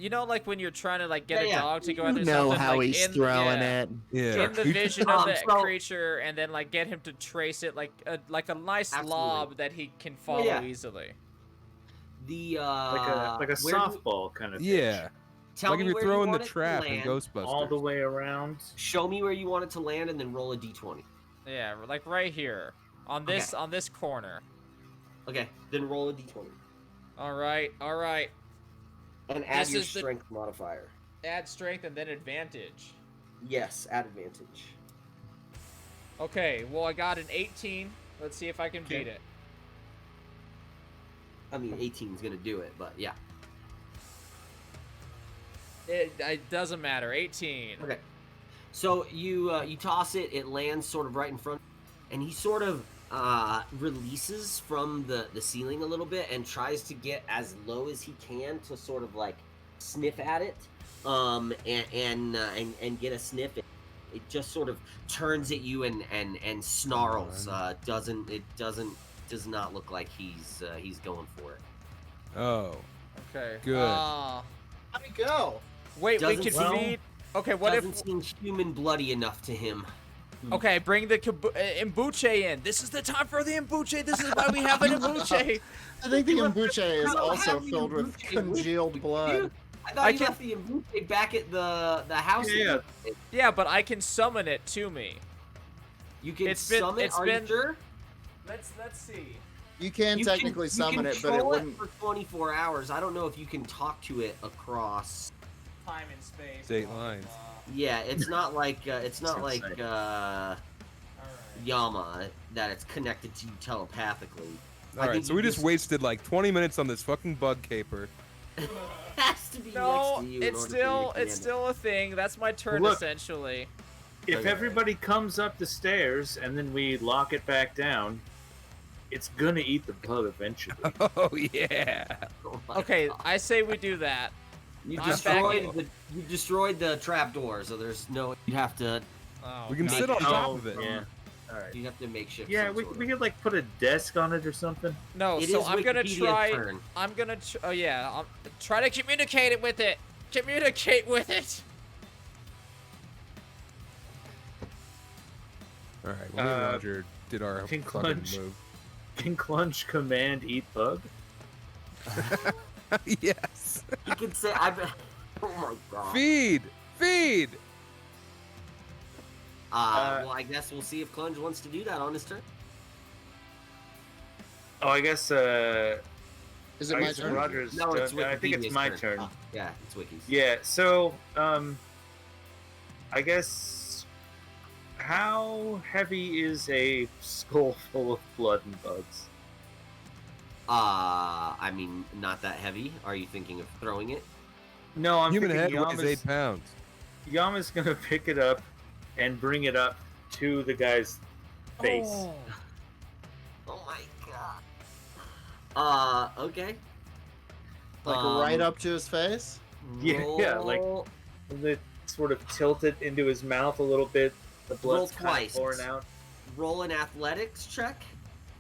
like when you're trying to like get Yeah, a dog to go You under know something. how like he's in, throwing yeah, it. Yeah. in the vision of the So- creature, and then like get him to trace it like a nice Absolutely. lob that he can follow yeah. easily. The like a where do you- softball kind of Yeah. Tell Like me if you're where throwing you the want it to trap in land. Ghostbusters. all the way around. Show me where you want it to land, and then roll a d20. Yeah, like right here on this corner. Okay, then roll a d20 All right. and add This your is the- strength modifier. Add strength and then advantage. Yes, add advantage. Okay, well I got an 18. Let's see if I can beat it. I mean, 18 is gonna do it, but yeah. It doesn't matter. 18. Okay. So you toss it. It lands sort of right in front, and he sort of releases from the ceiling a little bit and tries to get as low as he can to sort of like sniff at it, and get a sniff. It just sort of turns at you and snarls. Does not look like he's going for it. Oh. Okay. Good. How'd it go? Wait, we Doesn't can seem- feed. Okay, what if? Doesn't seem human bloody enough to him. Okay, bring the Imbunche in. This is the time for the Imbunche. This is why we have an Imbunche. I think the Imbunche is How also have the filled with Imbunche with congealed you? blood. I thought I you can- left the Imbunche back at the house. Yeah. Yeah, but I can summon it to me. You can It's been- summon. it's Are been- you sure? Let's see. You can You technically you summon it, but it control wouldn't. for 24 hours. I don't know if you can talk to it across. Time and space. State lines. Yeah, it's not like Sounds like- Yama that it's connected to you telepathically. I Alright, think so you we just just- wasted like 20 minutes on this fucking bug caper. Has to be No, next to you. in it's order for you to still command it's it. still a thing. That's my turn Look. essentially. If Okay. everybody comes up the stairs and then we lock it back down, it's gonna eat the bug eventually. Oh yeah. Oh my Okay, God. I say we do that. You I'm destroyed the trap door, so there's no. You have to. Oh, We can God. sit on top Oh, of it. Yeah. All right. You have to makeshift. Yeah, some we sort we of- could like put a desk on it or something. No, It so is I'm gonna Wikipedia's try. turn. I'm gonna. Oh yeah, I'll try to communicate it with it. Communicate with it. Alright, well, me and Roger did our King fucking Clunch. move. Can Clunch command eat bug? Yes. You could say I. Oh my God. Feed! Feed! Well, I guess we'll see if Clunge wants to do that on his turn. Oh, I guess Is it I my guess turn? Roger's No, it's I think it's Wikipedia's my turn. turn. Oh, yeah, it's Wiki's. Yeah, so I guess how heavy is a skull full of blood and bugs? I mean, not that heavy. Are you thinking of throwing it? No, I'm Human head thinking weighs 8 pounds. Yama's gonna pick it up and bring it up to the guy's face. Oh. Oh my God. Okay. Like right up to his face? Yeah, like- roll- And they sort of tilt it into his mouth a little bit. The blood's Roll kind of twice. pouring out. roll an athletics check,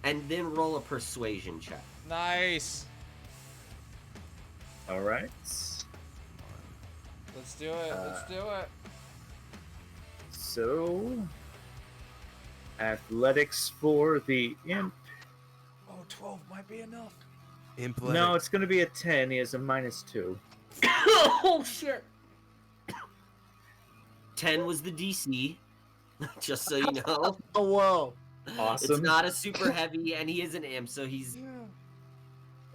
and then roll a persuasion check. Nice. All right. Let's do it. Let's do it. So, athletics for the imp. Oh, 12 might be enough. Implant. No, it's going to be a 10. He has a -2. Oh shit! 10 was the DC, just so you know. Oh, whoa. Awesome. It's not a super heavy, and he is an imp, so he's.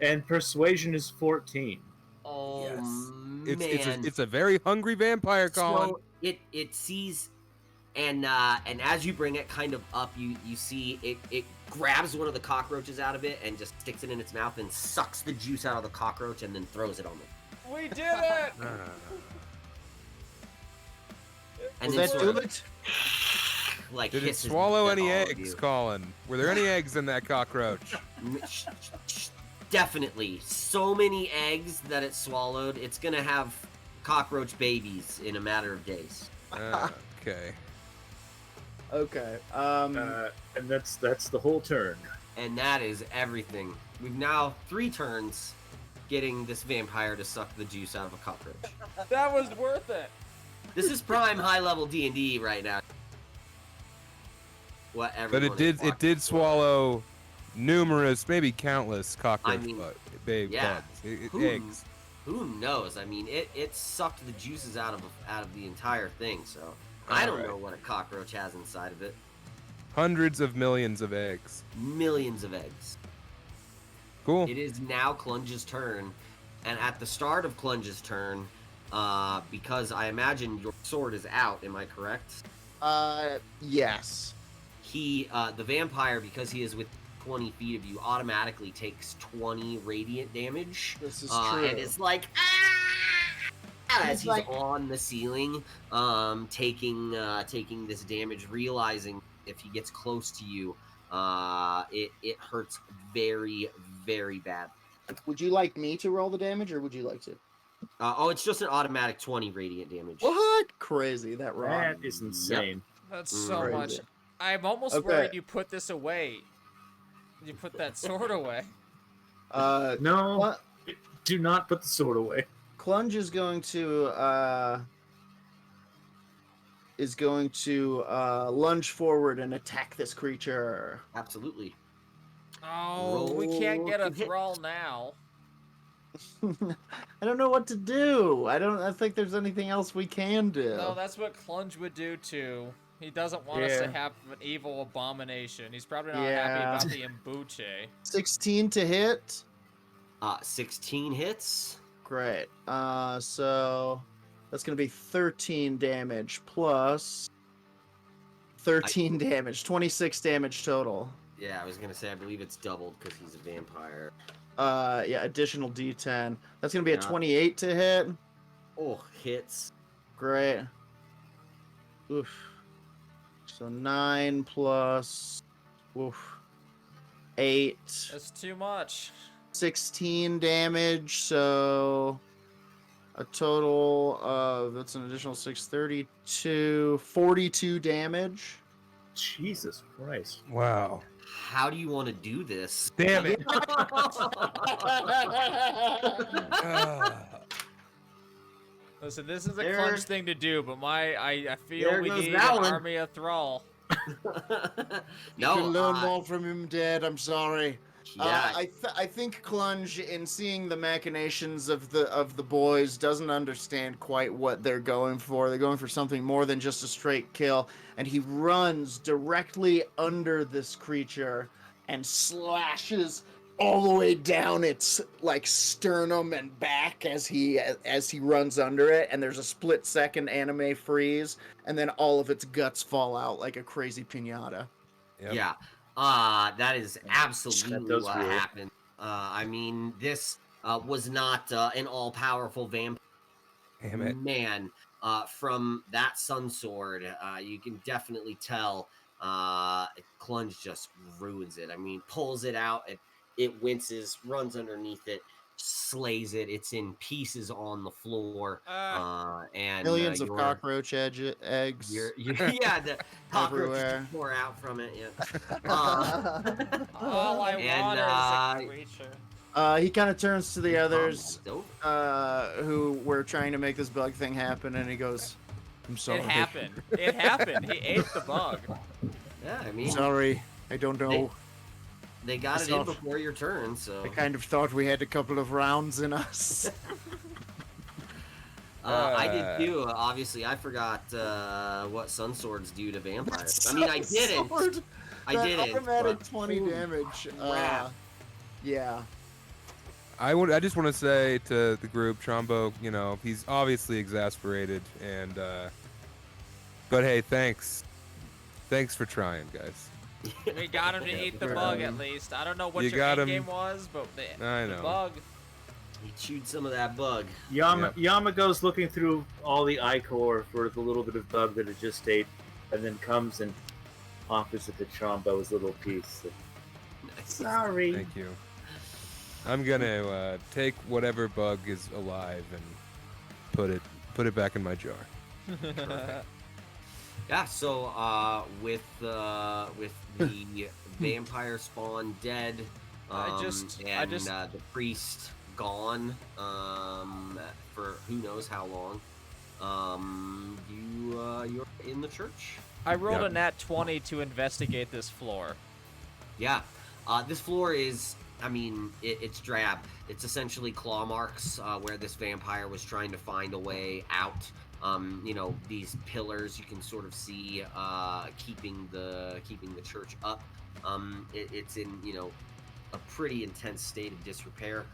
And persuasion is 14. Oh It's, man! it's a very hungry vampire, Colin. So it sees, and as you bring it kind of up, you see it grabs one of the cockroaches out of it and just sticks it in its mouth and sucks the juice out of the cockroach and then throws it on it. We did it. And Was then that sort do of, it? like Did it hisses swallow at any all of eggs, you. Colin? Were there any eggs in that cockroach? Definitely, so many eggs that it swallowed. It's gonna have cockroach babies in a matter of days. Okay. Okay. And that's the whole turn. And that is everything. We've now 3 turns getting this vampire to suck the juice out of a cockroach. That was worth it. This is prime high-level D&D right now. But it did swallow numerous, maybe countless cockroach bugs, yeah. eggs. Who knows? I mean, it sucked the juices out of the entire thing. So I don't know what a cockroach has inside of it. Hundreds of millions of eggs. Millions of eggs. Cool. It is now Clunge's turn, and at the start of Clunge's turn, because I imagine your sword is out. Am I correct? Yes. The vampire, because he is within 20 feet of you, automatically takes 20 radiant damage. This is true. And it's like, as he's on the ceiling, taking this damage, realizing if he gets close to you, it hurts very, very bad. Would you like me to roll the damage, or would you like to? It's just an automatic 20 radiant damage. What? Crazy. That wrong. That is insane. That's so Crazy. much. I'm almost worried you put this away. You put that sword away. No, do not put the sword away. Clunge is going to lunge forward and attack this creature. Absolutely. Oh, we can't get a thrall now. I don't know what to do. I think there's anything else we can do. No, that's what Clunge would do too. He doesn't want us to have an evil abomination. He's probably not happy about the Imbunche. 16 to hit. 16 hits. Great. So that's gonna be 13 damage plus 13 damage, 26 damage total. Yeah, I was gonna say I believe it's doubled because he's a vampire. Yeah, additional D10. That's gonna be a 28 to hit. Oh, hits. Great. Oof. So 9 plus 8. That's too much. 16 damage, so a total of, that's an additional 632, 42 damage. Jesus Christ. Wow. How do you want to do this? Damn it. Listen, this is a Clunge thing to do, but I feel we need an Valen. army of thrall. You can learn more from him, Dad. I'm sorry. Yeah. I think Clunge, in seeing the machinations of the boys, doesn't understand quite what they're going for. They're going for something more than just a straight kill, and he runs directly under this creature and slashes all the way down its sternum and back as he runs under it. And there's a split second anime freeze, and then all of its guts fall out like a crazy piñata. Yep. Yeah. That is absolutely what happened. I mean, this was not an all-powerful vampire. Damn it. Man, from that sun sword, you can definitely tell Clunge just ruins it. I mean, pulls it out, it winces, runs underneath it, slays it. It's in pieces on the floor. And millions of cockroach eggs. Yeah, the cockroaches Everywhere. pour out from it. Yeah. All I want is a creature. He kind of turns to the others Dope. who were trying to make this bug thing happen, and he goes, I'm sorry. It happened. It happened. He ate the bug. Yeah, I mean, Sorry. I don't know. they got it in before your turn, so. I kind of thought we had a couple of rounds in us. I did too. Obviously, I forgot what sun swords do to vampires. I mean, I didn't. I didn't. Automatic but- 20 damage. crap. Yeah. I just want to say to the group, Trombo, he's obviously exasperated, and but hey, thanks for trying, guys. We got him to eat the bug at least. I don't know what You your got end him. game was, but I the know. bug. He chewed some of that bug. Yama goes looking through all the ichor for the little bit of bug that it just ate, and then comes and offers it to Chombo as a little piece. Sorry. Thank you. I'm gonna take whatever bug is alive and put it back in my jar. Yeah, so with the vampire spawn dead, I just- the priest gone for who knows how long, you're in the church. I rolled Yep. a nat 20 to investigate this floor. Yeah, this floor is, I mean, it's drab. It's essentially claw marks where this vampire was trying to find a way out. You know, these pillars you can sort of see keeping the church up. It's in, you know, a pretty intense state of disrepair.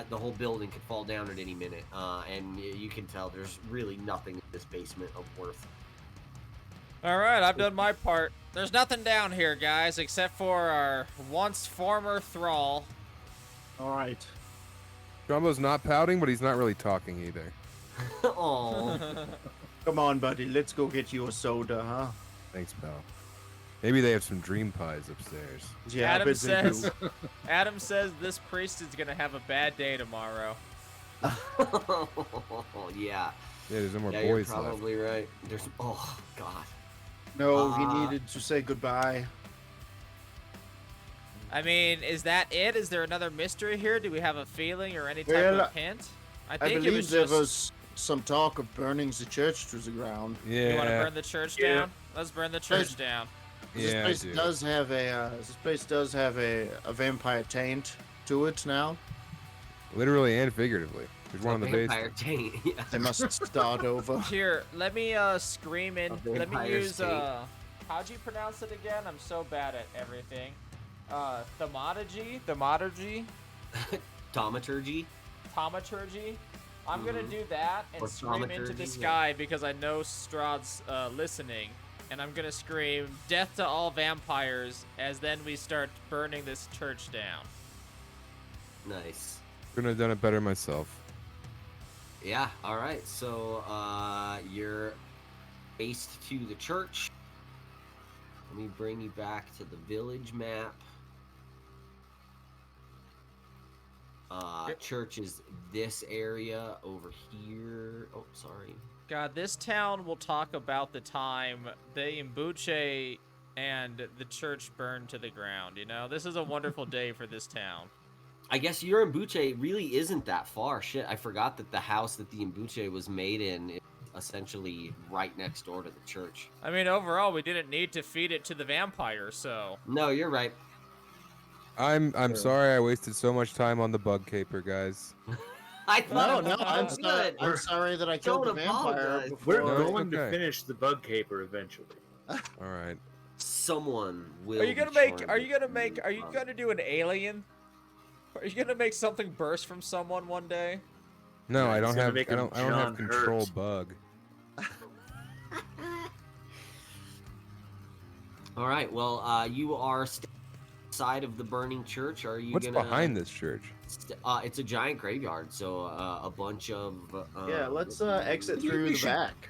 The whole building could fall down at any minute, and you can tell there's really nothing in this basement of worth. All right, I've done my part. There's nothing down here, guys, except for our once former thrall. All right. Jumbo's not pouting, but he's not really talking either. Oh, Come on, buddy. Let's go get you a soda, huh? Thanks, pal. Maybe they have some dream pies upstairs. Yeah, I Adam bet they do. says, Adam says this priest is gonna have a bad day tomorrow. yeah. Yeah, there's no more Yeah, you're boys left. probably right. There's, oh god. No, he needed to say goodbye. I mean, is that it? Is there another mystery here? Do we have a feeling or any type Well, of hint? I I think it believe was there just. was some talk of burning the church to the ground. Yeah. You want to burn the church Yeah. down? Let's burn the church down. Yeah, I This do. place does have a vampire taint to it now. Literally and figuratively. There's one in the Vampire basement. taint. Yeah. They must start over. Here, let me scream in. A Let me vampire use state. how'd you pronounce it again? I'm so bad at everything. Thaumaturgy, Thaumaturgy. thaumaturgy. I'm gonna Mhm. do that and Or scream into the thaumaturgy, sky because I know Strahd's listening, and I'm gonna scream "Death to all vampires!" as then we start burning this church down. Nice. Couldn't have done it better myself. Yeah, alright. So, you're faced to the church. Let me bring you back to the village map. Church is this area over here. Oh, sorry. God, this town will talk about the time the Imbunche and the church burned to the ground. You know, this is a wonderful day for this town. I guess your Imbunche really isn't that far. Shit, I forgot that the house that the Imbunche was made in is essentially right next door to the church. I mean, overall, we didn't need to feed it to the vampire, so. No, you're right. I'm sorry I wasted so much time on the bug caper, guys. I thought No, it was I'm good. sorry. I'm sorry that I killed the Don't vampire apologize. We're before. No, it's going to okay. finish the bug caper eventually. All right. Someone will. Are you gonna be make? charmed Are you gonna with make? you. Are you gonna do an alien? Are you gonna make something burst from someone one day? No, Yeah, I he's don't gonna have. make I him don't have John control Hurt. bug. All right. Well, you are side of the burning church. Are you What's gonna? behind this church? It's a giant graveyard. So a bunch of. Yeah, let's exit Maybe through we the should- back.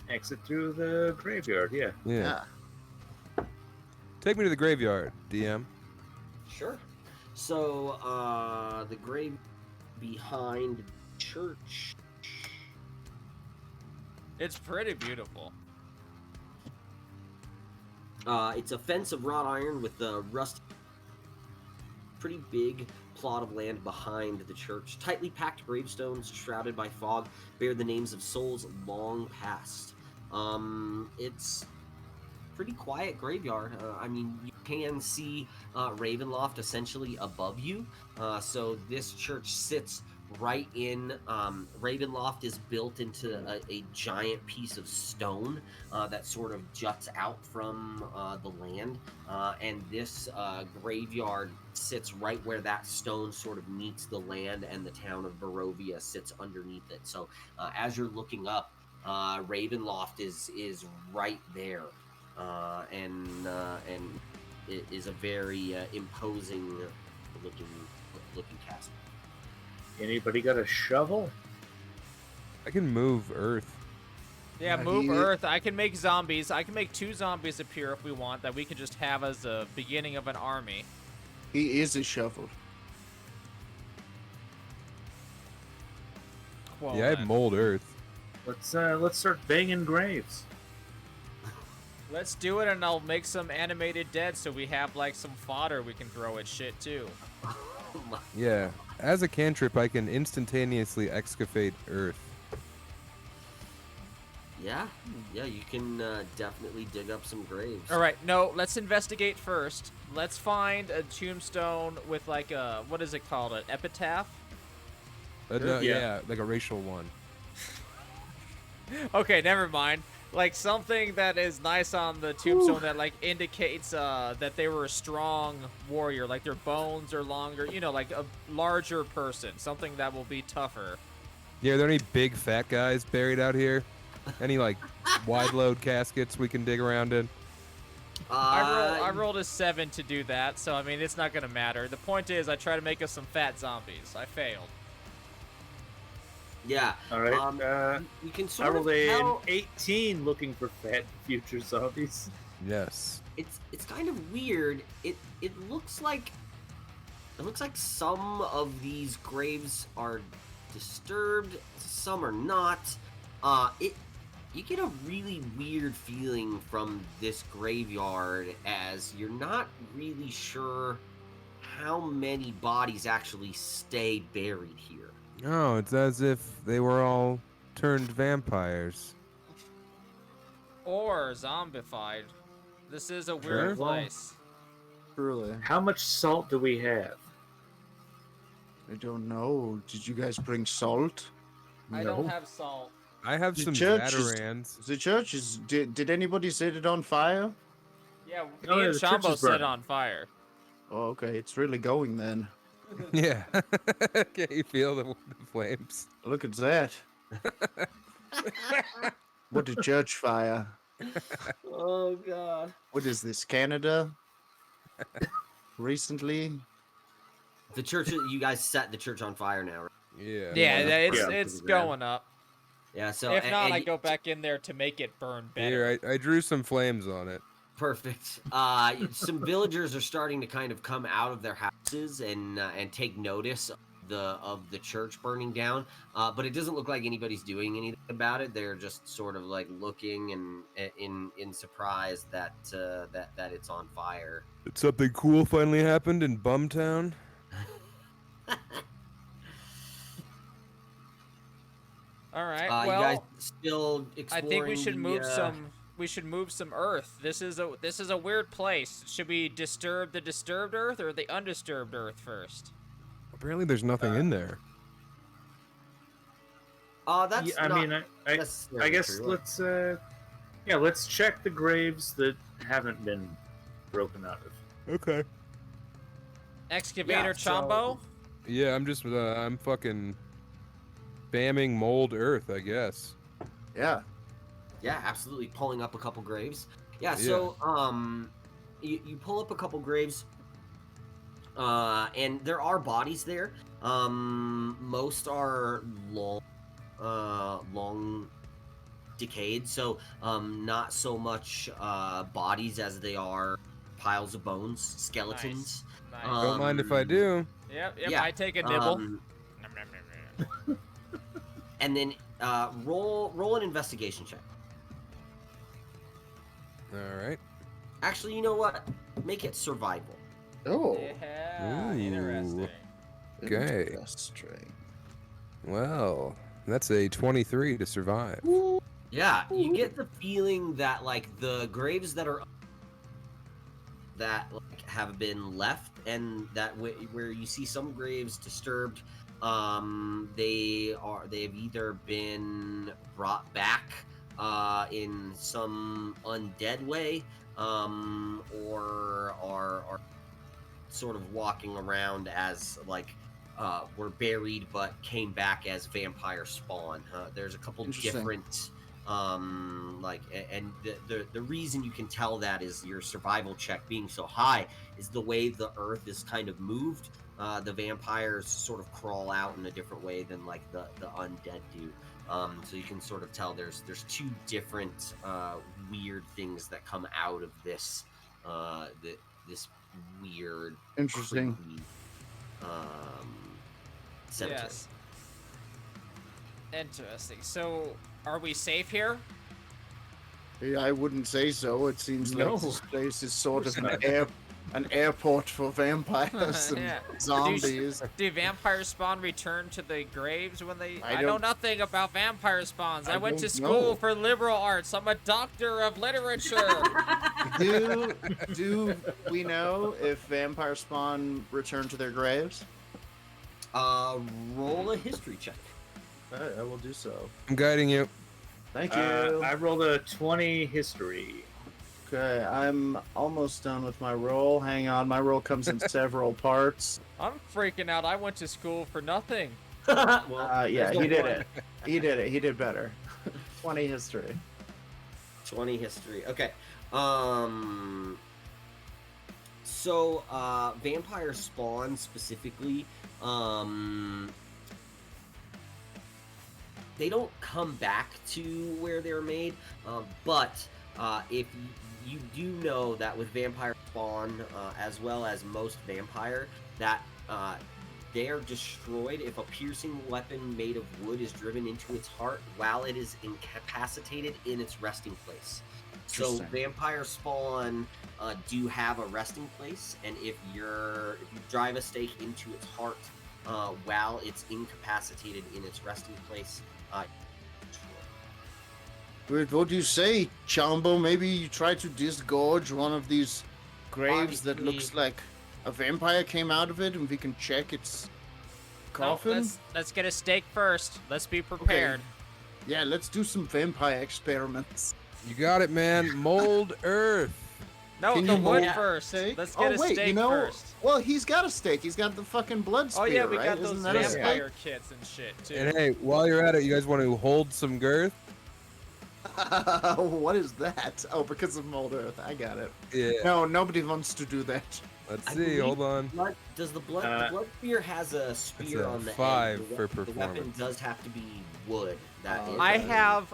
Exit through the graveyard, yeah. Yeah. Yeah. Take me to the graveyard, DM. Sure. So the grave behind the church. It's pretty beautiful. It's a fence of wrought iron with a rusty, pretty big plot of land behind the church. Tightly packed gravestones shrouded by fog bear the names of souls long past. It's pretty quiet graveyard. I mean, you can see Ravenloft essentially above you. So this church sits right in. Ravenloft is built into a giant piece of stone that sort of juts out from the land. And this graveyard sits right where that stone sort of meets the land, and the town of Barovia sits underneath it. So as you're looking up, Ravenloft is right there. And it is a very imposing looking castle. Anybody got a shovel? I can move Earth. Yeah, Yeah, move he- Earth. I can make zombies. I can make 2 zombies appear if we want that we can just have as a beginning of an army. He is a shovel. Well, Yeah, I have then. mold Earth. Let's start banging graves. Let's do it, and I'll make some animated dead so we have like some fodder we can throw at shit too. Yeah. As a cantrip, I can instantaneously excavate earth. Yeah, you can definitely dig up some graves. All right, no, let's investigate first. Let's find a tombstone with like a, what is it called, an epitaph? No, Yeah. yeah, like a racial one. Okay, never mind. Like something that is nice on the tombstone that like indicates that they were a strong warrior, like their bones are longer, you know, like a larger person, something that will be tougher. Yeah, are there any big fat guys buried out here? Any like wide load caskets we can dig around in? I rolled a 7 to do that, so I mean it's not gonna matter. The point is, I try to make us some fat zombies. I failed. Yeah. All right. You can I sort of rolled an tell. 18 looking for fat future zombies. Yes. It's kind of weird. It looks like some of these graves are disturbed, some are not. You get a really weird feeling from this graveyard as you're not really sure how many bodies actually stay buried here. Oh, it's as if they were all turned vampires. Or zombified. This is a Sure. weird place. Truly. How much salt do we have? I don't know. Did you guys bring salt? I don't have salt. I have The some church is- Zatarans. The church is. Did anybody set it on fire? Yeah, me Oh, yeah, and the church Shambo is set it burning. on fire. Oh, okay. It's really going then. Yeah. Can you feel the flames? Look at that. What a church fire. Oh god. What is this, Canada? Recently? The church, you guys set the church on fire now, right? Yeah. Yeah, it's Yeah. it's going up. Yeah, so If not, and I go back in there to make it burn better. Here, I drew some flames on it. perfect. Some villagers are starting to kind of come out of their houses and take notice of the church burning down. But it doesn't look like anybody's doing anything about it. They're just sort of like looking and in surprise that it's on fire. Did something cool finally happened in Bumtown? All right. You guys well, still exploring. I think we should move the, some. We should move some earth. This is a weird place. Should we disturb the disturbed earth or the undisturbed earth first? Apparently, there's nothing in there. That's Yeah, I not mean, I necessarily guess true. let's check the graves that haven't been broken out of. Okay. Excavator Yeah, so- Chombo. Yeah, I'm fucking spamming mold earth, I guess. Yeah. Yeah, absolutely. Pulling up a couple graves. Yeah, so you pull up a couple graves, and there are bodies there. Most are long decayed, so not so much bodies as they are piles of bones, skeletons. Nice. Don't mind if I do. Yep. yeah, I take a nibble. Um, and then roll an investigation check. All right. Actually, you know what? Make it survival. Oh. Yeah. Ooh. Interesting. Okay. Interesting. Well, that's a 23 to survive. Yeah, you get the feeling that like the graves that like have been left, and that where you see some graves disturbed, they've either been brought back in some undead way, or are sort of walking around as like were buried but came back as vampire spawn. There's a couple Interesting. different and the reason you can tell that is your survival check being so high is the way the earth is kind of moved. The vampires sort of crawl out in a different way than like the undead do. So you can sort of tell there's two different weird things that come out of this this weird Interesting. creepy, cemetery. Yes. Interesting. So, are we safe here? Yeah, I wouldn't say so. It seems No. like this place is sort of course an airport for vampires and Yeah. zombies. Do vampires spawn return to the graves when they? I I know don't- nothing about vampire spawns. I went to don't school know. for liberal arts. I'm a doctor of literature. Do we know if vampire spawn return to their graves? Roll a history check. I will do so. I'm guiding you. Thank you. I rolled a 20 history. Okay, I'm almost done with my roll. Hang on, my roll comes in several parts. I'm freaking out. I went to school for nothing. Well, Yeah, there's no he did point. it. He did it. He did better. 20 history. 20 history. Okay. So vampire spawn specifically, they don't come back to where they're made, but if you do know that with vampire spawn, as well as most vampire, that they are destroyed if a piercing weapon made of wood is driven into its heart while it is incapacitated in its resting place. So Interesting. vampire spawn do have a resting place, and if you drive a stake into its heart while it's incapacitated in its resting place, What do you say, Chambo? Maybe you try to disgorge one of these graves that Obviously- looks like a vampire came out of it, and we can check its coffin? No, let's get a steak first. Let's be prepared. Yeah, let's do some vampire experiments. You got it, man. Mold earth. No, Can the you wood mold first. steak? Let's get a wait, steak you know, first. well, he's got a steak. He's got the fucking blood spear, Oh yeah, we right? got Isn't those that a steak? vampire kits and shit too. And hey, while you're at it, you guys want to hold some girth? What is that? Oh, because of mold earth. I got it. Yeah. No, nobody wants to do that. Let's I see. believe Hold on. does the blood spear has a spear a on the 5 end. for The weapon performance. does have to be wood. That is I a- have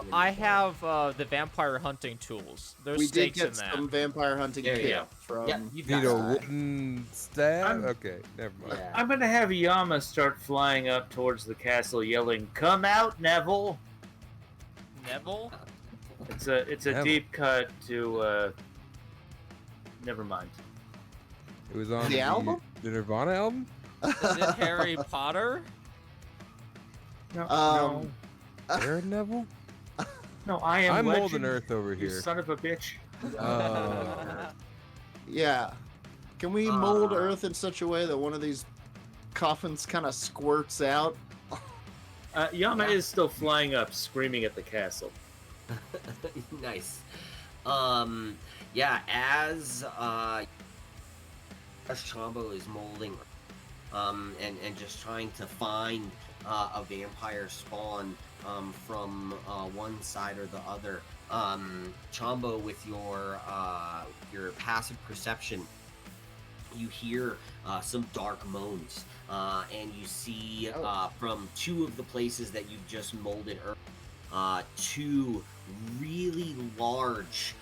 the vampire hunting tools. There's We did stakes in get that. some vampire hunting There you kit go. from. Yeah, you've got Need a that. wooden stab? I'm- Okay, never mind. Yeah. I'm gonna have Yama start flying up towards the castle, yelling, "Come out, Neville!" Neville? It's a Neville. deep cut to. Never mind. It was on The album? the Nirvana album? Is it Harry Potter? No, Um, Aaron Neville? no, I am. I'm Legend, molding earth over You here. son of a bitch. Yeah. Can we mold Uh. earth in such a way that one of these coffins kind of squirts out? Yama is still flying up, screaming at the castle. Nice. Yeah, as Chambo is molding, and just trying to find a vampire spawn from one side or the other. Chambo, with your passive perception, you hear some dark moans, and you see from two of the places that you've just molded earth, two really large,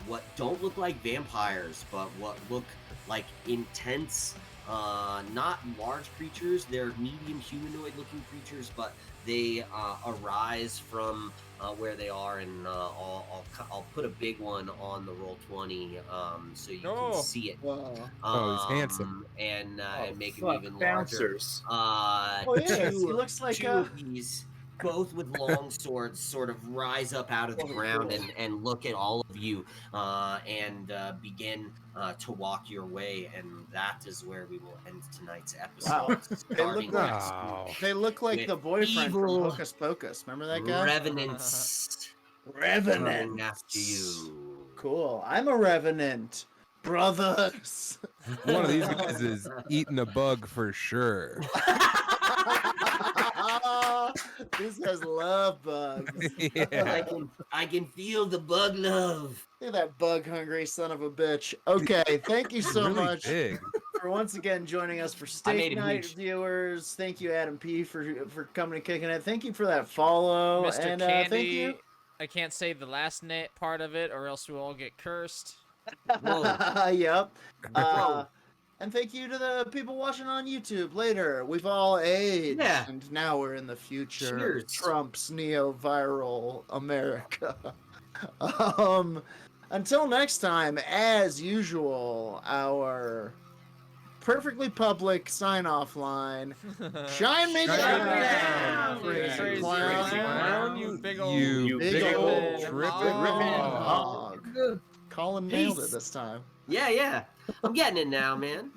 what don't look like vampires, but what look like intense, not large creatures. They're medium humanoid-looking creatures, but they arise from where they are, and I'll put a big one on the roll 20, so you Oh. can see it. Oh, he's handsome. And make him Fuck, even larger. bouncers. Oh, yes, he looks like two a- of these, both with long swords, sort of rise up out of the ground and look at all of you, and begin to walk your way, and that is where we will end tonight's episode. Wow. Starting like- next Oh. They look like With the boyfriend evil from Hocus Pocus. Remember that guy? Revenants coming Revenant. after you. Cool. I'm a revenant. Brothers. One of these guys is eating a bug for sure. These guys love bugs. Yeah. I can feel the bug love. Look at that bug hungry son of a bitch. Okay, thank you so Really much big. for once again joining us for I made Steak it Night huge. viewers. Thank you, Adam P, for coming and kicking it. Thank you for that follow. Mr. And Candy. thank you. I can't say the last part of it, or else we'll all get cursed. Whoa. Yep. And thank you to the people watching on YouTube later. We've all aged, Yeah. and now we're in the future. Cheers. Trump's neo-viral America. Until next time, as usual, our perfectly public sign-off line. Shine me Shine down, me down, crazy crazy clown. clown, you big old You big old tripping hog. Colin nailed it this time. Yeah, I'm getting it now, man.